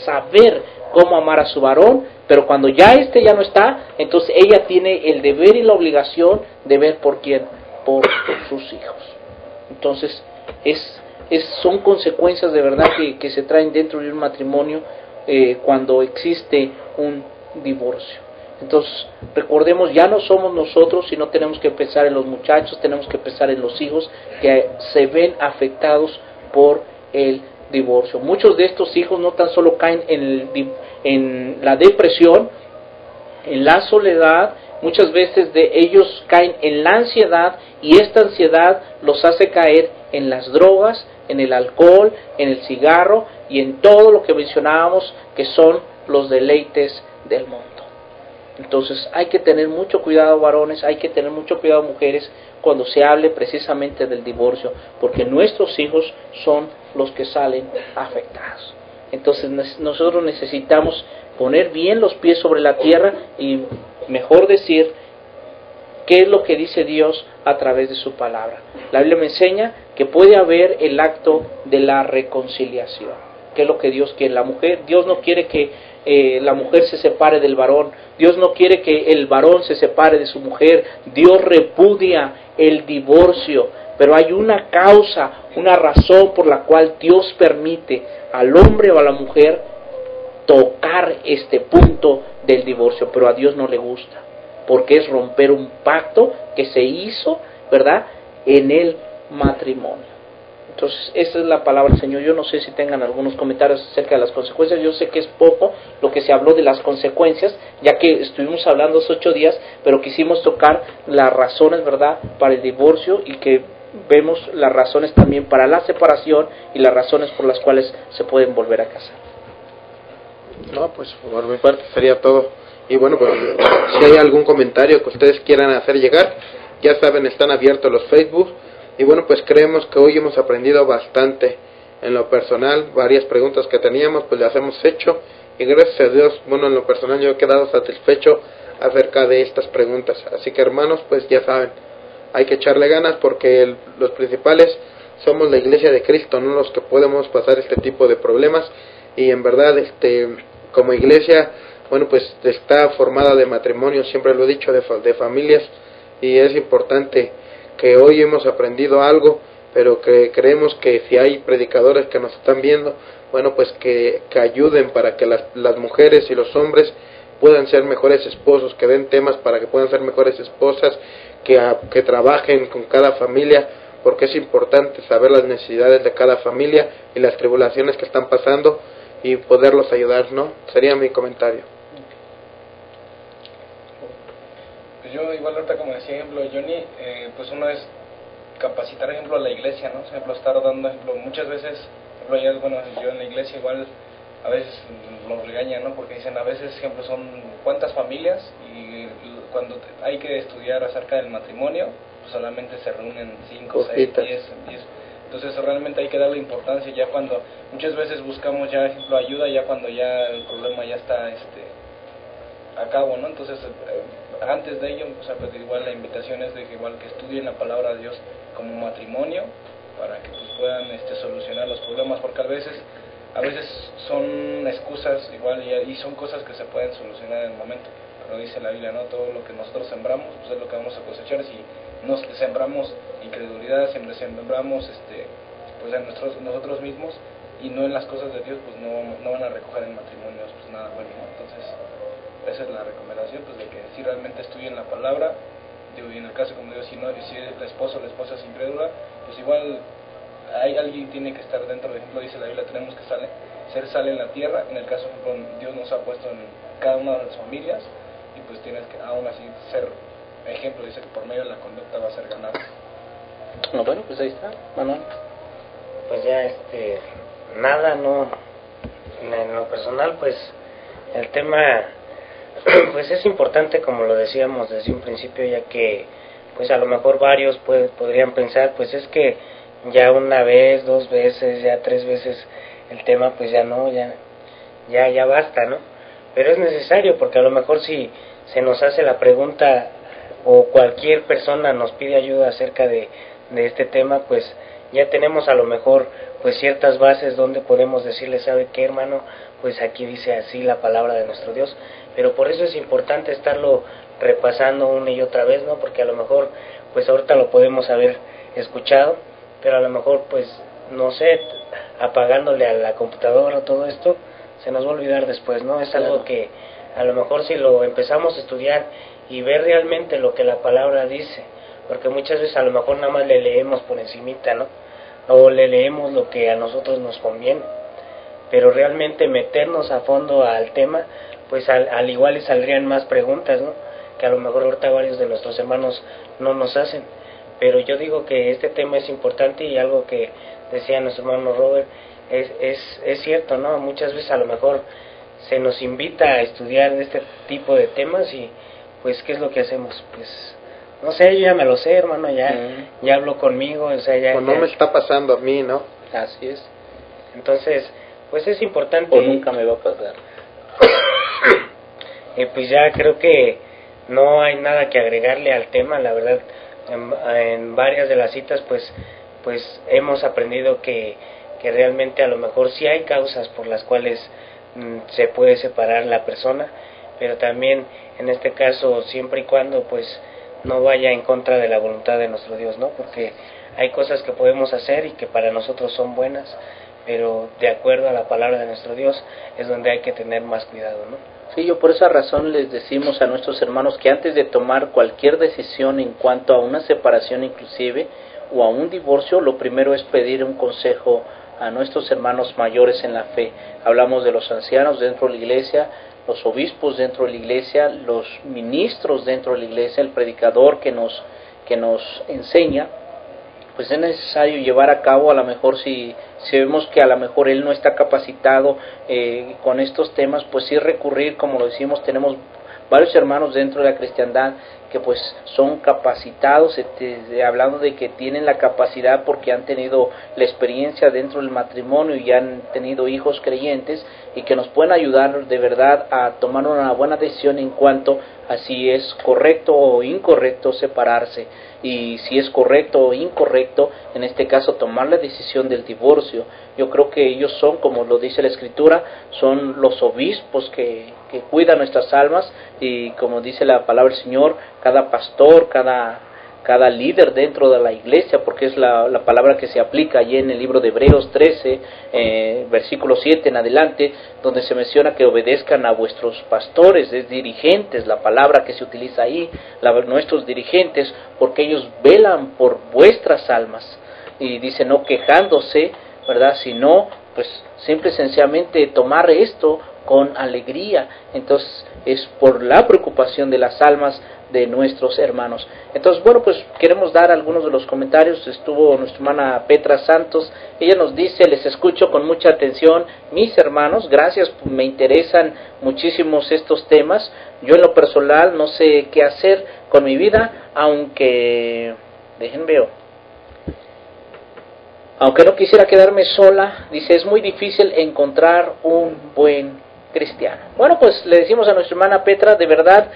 saber cómo amar a su varón, pero cuando ya ya no está, entonces ella tiene el deber y la obligación de ver por quién, por sus hijos. Entonces, son consecuencias de verdad que se traen dentro de un matrimonio cuando existe un divorcio. Entonces, recordemos, ya no somos nosotros, sino tenemos que pensar en los muchachos, tenemos que pensar en los hijos que se ven afectados por el divorcio. Muchos de estos hijos no tan solo caen en la depresión, en la soledad, muchas veces de ellos caen en la ansiedad, y esta ansiedad los hace caer en las drogas, en el alcohol, en el cigarro y en todo lo que mencionábamos que son los deleites del mundo. Entonces hay que tener mucho cuidado, varones, hay que tener mucho cuidado, mujeres, cuando se hable precisamente del divorcio, porque nuestros hijos son los que salen afectados. Entonces nosotros necesitamos poner bien los pies sobre la tierra, y mejor decir qué es lo que dice Dios a través de su palabra. La Biblia me enseña que puede haber el acto de la reconciliación, que es lo que Dios quiere. Dios no quiere que la mujer se separe del varón, Dios no quiere que el varón se separe de su mujer. Dios repudia el divorcio, pero hay una causa, una razón por la cual Dios permite al hombre o a la mujer tocar este punto del divorcio, pero a Dios no le gusta, porque es romper un pacto que se hizo, ¿verdad?, en el matrimonio. Entonces, esa es la palabra del Señor. Yo no sé si tengan algunos comentarios acerca de las consecuencias. Yo sé que es poco lo que se habló de las consecuencias, ya que estuvimos hablando hace 8 días, pero quisimos tocar las razones, ¿verdad?, para el divorcio, y que vemos las razones también para la separación y las razones por las cuales se pueden volver a casar. No, pues por mi parte sería todo. Y bueno, pues si hay algún comentario que ustedes quieran hacer llegar, ya saben, están abiertos los Facebook. Y bueno, pues creemos que hoy hemos aprendido bastante. En lo personal, varias preguntas que teníamos, pues las hemos hecho. Y gracias a Dios, bueno, en lo personal yo he quedado satisfecho acerca de estas preguntas. Así que hermanos, pues ya saben, hay que echarle ganas, porque los principales somos la Iglesia de Cristo, no los que podemos pasar este tipo de problemas. Y en verdad, como iglesia, bueno, pues está formada de matrimonios, siempre lo he dicho, de familias, y es importante que hoy hemos aprendido algo, pero que creemos que si hay predicadores que nos están viendo, bueno, pues que ayuden para que las mujeres y los hombres puedan ser mejores esposos, que den temas para que puedan ser mejores esposas, que trabajen con cada familia, porque es importante saber las necesidades de cada familia y las tribulaciones que están pasando, y poderlos ayudar, ¿no? Sería mi comentario. Pues yo igual ahorita, como decía ejemplo Johnny, pues uno es capacitar, ejemplo, a la iglesia, ¿no? Por ejemplo, estar dando, ejemplo, muchas veces, por ejemplo, bueno, yo en la iglesia igual a veces nos regañan, ¿no? Porque dicen, a veces, ejemplo, son cuántas familias, y cuando hay que estudiar acerca del matrimonio, pues solamente se reúnen 5, 6, 10. Entonces realmente hay que darle importancia ya cuando, muchas veces buscamos ya, ejemplo, ayuda ya cuando ya el problema ya está a cabo, ¿no? Entonces antes de ello, o sea, pues igual la invitación es de que igual que estudien la palabra de Dios como matrimonio, para que pues puedan solucionar los problemas, porque a veces son excusas igual y son cosas que se pueden solucionar en el momento, pero dice la Biblia, ¿no? Todo lo que nosotros sembramos, pues es lo que vamos a cosechar. Si nos sembramos incredulidad, siempre sembramos pues en nosotros mismos y no en las cosas de Dios, pues no van a recoger en matrimonios pues nada bueno, ¿no? Entonces esa es la recomendación, pues de que si realmente estudien la palabra, digo, y en el caso como digo, si el esposo o la esposa es incrédula, pues igual alguien tiene que estar dentro. Por ejemplo, dice la Biblia, tenemos que ser sal en la tierra. En el caso, por ejemplo, Dios nos ha puesto en cada una de las familias, y pues tienes que aún así ser ejemplo. Dice que por medio de la conducta va a ser ganado. No, bueno, pues ahí está, Manuel. Pues ya, nada, no, en lo personal, pues el tema pues es importante, como lo decíamos desde un principio, ya que pues a lo mejor varios podrían pensar, pues es que ya una vez, 2 veces, ya 3 veces el tema, pues ya no, ya basta, ¿no? Pero es necesario, porque a lo mejor si se nos hace la pregunta o cualquier persona nos pide ayuda acerca de este tema, pues ya tenemos a lo mejor pues ciertas bases donde podemos decirle, ¿sabe qué, hermano? Pues aquí dice así la palabra de nuestro Dios. Pero por eso es importante estarlo repasando una y otra vez, ¿no? Porque a lo mejor pues ahorita lo podemos haber escuchado, pero a lo mejor pues no sé, apagándole a la computadora o todo esto, se nos va a olvidar después, ¿no? Es algo que a lo mejor si lo empezamos a estudiar y ver realmente lo que la palabra dice, porque muchas veces a lo mejor nada más le leemos por encimita, ¿no? O le leemos lo que a nosotros nos conviene, pero realmente meternos a fondo al tema, pues al igual le saldrían más preguntas, ¿no? Que a lo mejor ahorita varios de nuestros hermanos no nos hacen. Pero yo digo que este tema es importante, y algo que decía nuestro hermano Robert es cierto, ¿no? Muchas veces a lo mejor se nos invita a estudiar este tipo de temas y pues ¿qué es lo que hacemos? Pues no sé, yo ya me lo sé, hermano, ya hablo conmigo, o sea, pues no me está pasando a mí, ¿no? Así es. Entonces, pues es importante. O nunca me va a pasar. Pues ya creo que no hay nada que agregarle al tema, la verdad. En varias de las citas pues hemos aprendido que realmente a lo mejor sí hay causas por las cuales se puede separar la persona, pero también en este caso siempre y cuando pues no vaya en contra de la voluntad de nuestro Dios, ¿no? Porque hay cosas que podemos hacer y que para nosotros son buenas, pero de acuerdo a la palabra de nuestro Dios es donde hay que tener más cuidado, ¿no? Sí, yo por esa razón les decimos a nuestros hermanos que antes de tomar cualquier decisión en cuanto a una separación inclusive o a un divorcio, lo primero es pedir un consejo a nuestros hermanos mayores en la fe. Hablamos de los ancianos dentro de la iglesia, los obispos dentro de la iglesia, los ministros dentro de la iglesia, el predicador que nos enseña. Pues es necesario llevar a cabo, a lo mejor si vemos que a lo mejor él no está capacitado con estos temas, pues sí recurrir, como lo decimos, tenemos varios hermanos dentro de la cristiandad que pues son capacitados, hablando de que tienen la capacidad porque han tenido la experiencia dentro del matrimonio y han tenido hijos creyentes, y que nos pueden ayudar de verdad a tomar una buena decisión en cuanto a si es correcto o incorrecto separarse, y si es correcto o incorrecto, en este caso tomar la decisión del divorcio. Yo creo que ellos son, como lo dice la Escritura, son los obispos que cuidan nuestras almas, y como dice la palabra del Señor, cada pastor, cada líder dentro de la iglesia, porque es la palabra que se aplica allí en el libro de Hebreos 13, versículo 7 en adelante, donde se menciona que obedezcan a vuestros pastores, es dirigentes, la palabra que se utiliza ahí, nuestros dirigentes, porque ellos velan por vuestras almas, y dice no quejándose, ¿verdad? Sino, pues, simple y sencillamente tomar esto con alegría. Entonces, es por la preocupación de las almas de nuestros hermanos. Entonces, bueno, pues queremos dar algunos de los comentarios. Estuvo nuestra hermana Petra Santos, ella nos dice: les escucho con mucha atención, mis hermanos, gracias, me interesan muchísimos estos temas. Yo en lo personal no sé qué hacer con mi vida, aunque no quisiera quedarme sola. Dice: es muy difícil encontrar un buen cristiano. Bueno, pues le decimos a nuestra hermana Petra, de verdad,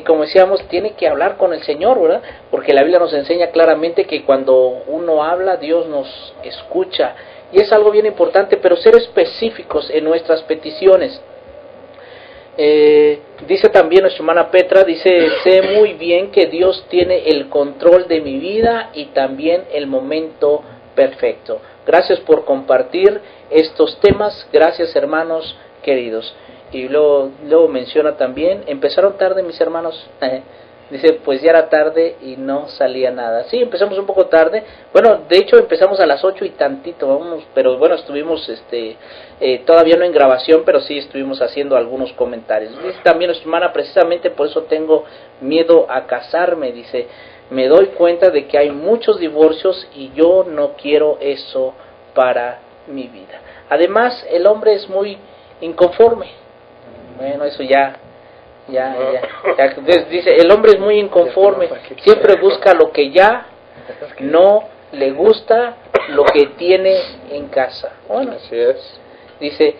como decíamos, tiene que hablar con el Señor, ¿verdad? Porque la Biblia nos enseña claramente que cuando uno habla, Dios nos escucha, y es algo bien importante, pero ser específicos en nuestras peticiones. Dice también nuestra hermana Petra, dice: sé muy bien que Dios tiene el control de mi vida y también el momento perfecto. Gracias por compartir estos temas, gracias, hermanos queridos. Y luego menciona también: empezaron tarde mis hermanos. Dice: pues ya era tarde y no salía nada. Sí, empezamos un poco tarde. Bueno, de hecho empezamos a las 8 y tantito, vamos, pero bueno, estuvimos todavía no en grabación, pero sí estuvimos haciendo algunos comentarios. Dice también nuestra hermana: precisamente por eso tengo miedo a casarme. Dice: me doy cuenta de que hay muchos divorcios y yo no quiero eso para mi vida. Además, el hombre es muy inconforme. Bueno, eso ya. Dice: el hombre es muy inconforme, siempre busca lo que ya no le gusta, lo que tiene en casa. Bueno, así es. Dice: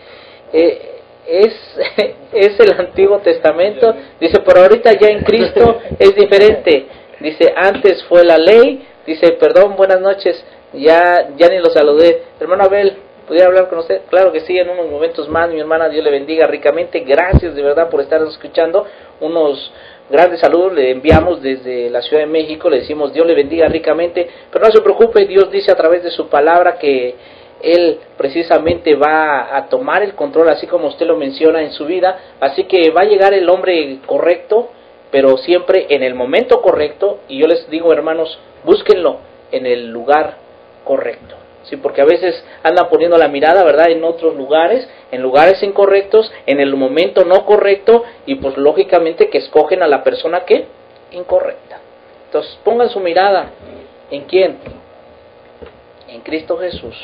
es el Antiguo Testamento. Dice: pero ahorita ya en Cristo es diferente. Dice: antes fue la ley. Dice: perdón, buenas noches, ya ni lo saludé. Hermano Abel, ¿pudiera hablar con usted? Claro que sí, en unos momentos más, mi hermana. Dios le bendiga ricamente. Gracias de verdad por estar escuchando. Unos grandes saludos le enviamos desde la Ciudad de México. Le decimos: Dios le bendiga ricamente. Pero no se preocupe, Dios dice a través de su palabra que Él precisamente va a tomar el control, así como usted lo menciona, en su vida. Así que va a llegar el hombre correcto, pero siempre en el momento correcto. Y yo les digo, hermanos, búsquenlo en el lugar correcto. Sí, porque a veces andan poniendo la mirada, ¿verdad?, en otros lugares, en lugares incorrectos, en el momento no correcto, y pues lógicamente que escogen a la persona que incorrecta. Entonces pongan su mirada ¿en quién? En Cristo Jesús.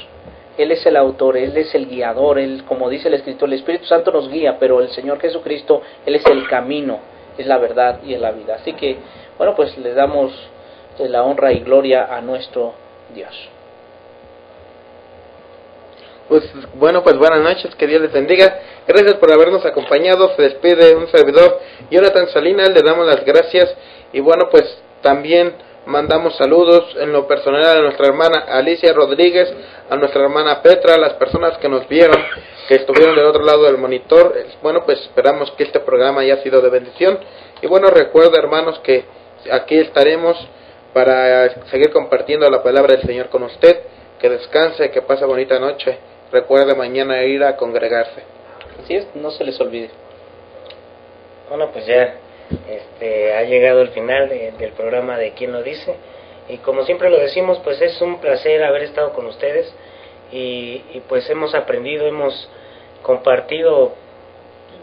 Él es el autor, Él es el guiador, Él, como dice el Escritor, el Espíritu Santo nos guía, pero el Señor Jesucristo, Él es el camino, es la verdad y es la vida. Así que, bueno, pues le damos la honra y gloria a nuestro Dios. Pues bueno, pues buenas noches, que Dios les bendiga. Gracias por habernos acompañado. Se despide un servidor, Jonathan Salinas. Le damos las gracias. Y bueno, pues también mandamos saludos en lo personal a nuestra hermana Alicia Rodríguez, a nuestra hermana Petra, a las personas que nos vieron, que estuvieron del otro lado del monitor. Bueno, pues esperamos que este programa haya sido de bendición. Y bueno, recuerda, hermanos, que aquí estaremos para seguir compartiendo la palabra del Señor con usted. Que descanse, que pase bonita noche. Recuerde mañana ir a congregarse. Así es, no se les olvide. Bueno, pues ya ha llegado el final del programa de Quién lo dice, y como siempre lo decimos, pues es un placer haber estado con ustedes, y pues hemos aprendido, hemos compartido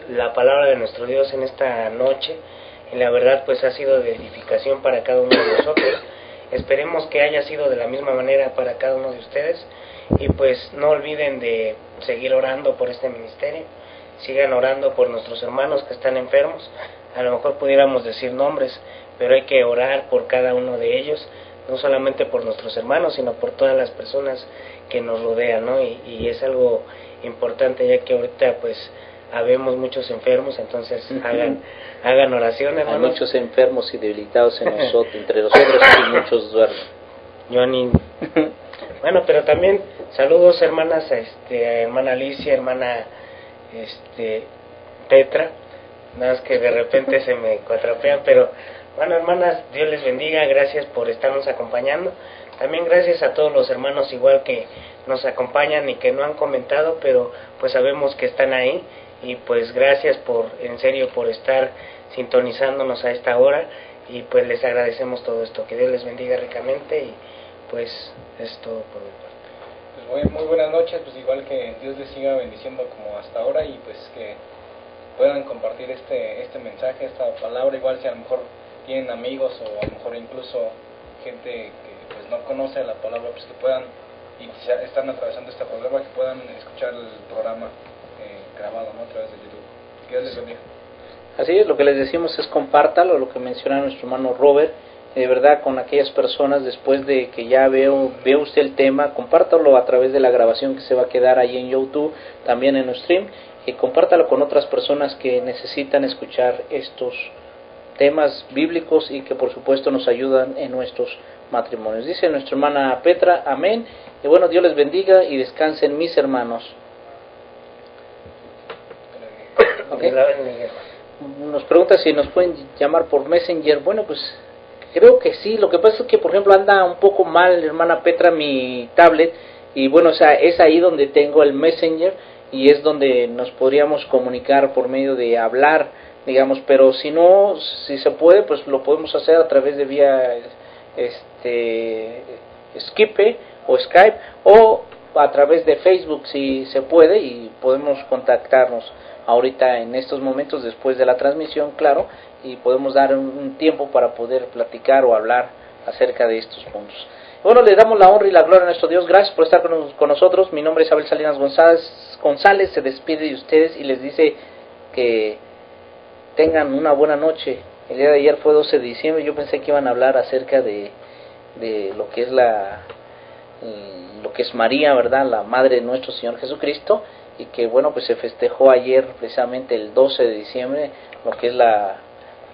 la palabra de nuestro Dios en esta noche, y la verdad pues ha sido de edificación para cada uno de nosotros. Esperemos que haya sido de la misma manera para cada uno de ustedes, y pues no olviden de seguir orando por este ministerio. Sigan orando por nuestros hermanos que están enfermos. A lo mejor pudiéramos decir nombres, pero hay que orar por cada uno de ellos, no solamente por nuestros hermanos, sino por todas las personas que nos rodean, ¿no? Y es algo importante, ya que ahorita pues habemos muchos enfermos, entonces hagan oración, hermanos. Hay muchos enfermos y debilitados entre nosotros, y muchos duermen. Bueno, pero también saludos, hermanas, a hermana Alicia, hermana Petra, nada más que de repente se me cuatrapean, pero bueno, hermanas, Dios les bendiga, gracias por estarnos acompañando. También gracias a todos los hermanos igual que nos acompañan y que no han comentado, pero pues sabemos que están ahí, y pues gracias en serio por estar sintonizándonos a esta hora, y pues les agradecemos todo esto. Que Dios les bendiga ricamente, y pues es todo por mi parte. Pues muy buenas noches, pues igual que Dios les siga bendiciendo como hasta ahora, y pues que puedan compartir este mensaje, esta palabra, igual si a lo mejor tienen amigos o a lo mejor incluso gente que pues no conoce la palabra, pues que puedan, y están atravesando este problema, que puedan escuchar el programa grabado, ¿no?, a través de YouTube. Que Dios les bendiga. Así es, lo que les decimos es compártalo, lo que menciona nuestro hermano Robert, de verdad con aquellas personas, después de que ya veo usted el tema, compártalo a través de la grabación que se va a quedar ahí en YouTube, también en el stream, y compártalo con otras personas que necesitan escuchar estos temas bíblicos y que por supuesto nos ayudan en nuestros matrimonios. Dice nuestra hermana Petra, amén, y bueno, Dios les bendiga y descansen mis hermanos. Okay. Nos pregunta si nos pueden llamar por Messenger. Bueno, pues creo que sí. Lo que pasa es que, por ejemplo, anda un poco mal, hermana Petra, mi tablet. Y bueno, o sea, es ahí donde tengo el Messenger y es donde nos podríamos comunicar por medio de hablar, digamos. Pero si no, si se puede, pues lo podemos hacer a través de vía Skype o Skype o a través de Facebook si se puede, y podemos contactarnos ahorita en estos momentos después de la transmisión, claro, y podemos dar un tiempo para poder platicar o hablar acerca de estos puntos. Bueno, le damos la honra y la gloria a nuestro Dios. Gracias por estar con nosotros. Mi nombre es Abel Salinas González, se despide de ustedes y les dice que tengan una buena noche. El día de ayer fue 12 de diciembre, yo pensé que iban a hablar acerca de lo que es lo que es María, ¿verdad?, la madre de nuestro Señor Jesucristo, y que bueno, pues se festejó ayer precisamente el 12 de diciembre lo que es la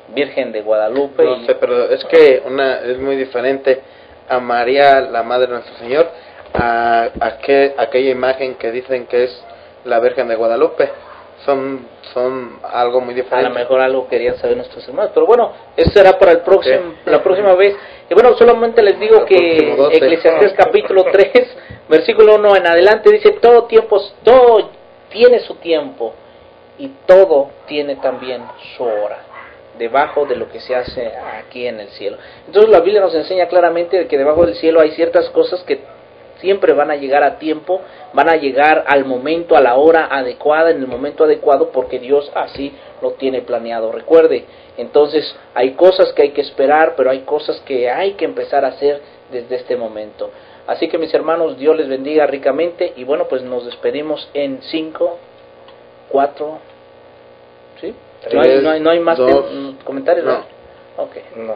Virgen de Guadalupe. No sé, pero es que es muy diferente a María, la madre de nuestro Señor, a aquella imagen que dicen que es la Virgen de Guadalupe. Son algo muy diferente. A lo mejor algo querían saber nuestros hermanos, pero bueno, eso será para el próximo, la próxima vez. Y bueno, solamente les digo que Eclesiastés capítulo 3, versículo 1 en adelante dice: todo tiene su tiempo y todo tiene también su hora, debajo de lo que se hace aquí en el cielo. Entonces la Biblia nos enseña claramente que debajo del cielo hay ciertas cosas que siempre van a llegar a tiempo, van a llegar al momento, a la hora adecuada, en el momento adecuado, porque Dios así lo tiene planeado. Recuerde, entonces hay cosas que hay que esperar, pero hay cosas que hay que empezar a hacer desde este momento. Así que mis hermanos, Dios les bendiga ricamente, y bueno, pues nos despedimos en 5, 4, ¿sí? 3, no hay más 2, comentarios, ¿no? No. Ok. No.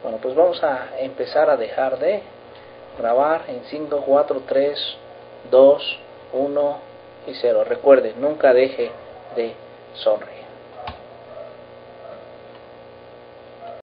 Bueno, pues vamos a empezar a dejar de grabar en 5, 4, 3, 2, 1 y 0. Recuerde, nunca deje de sonreír.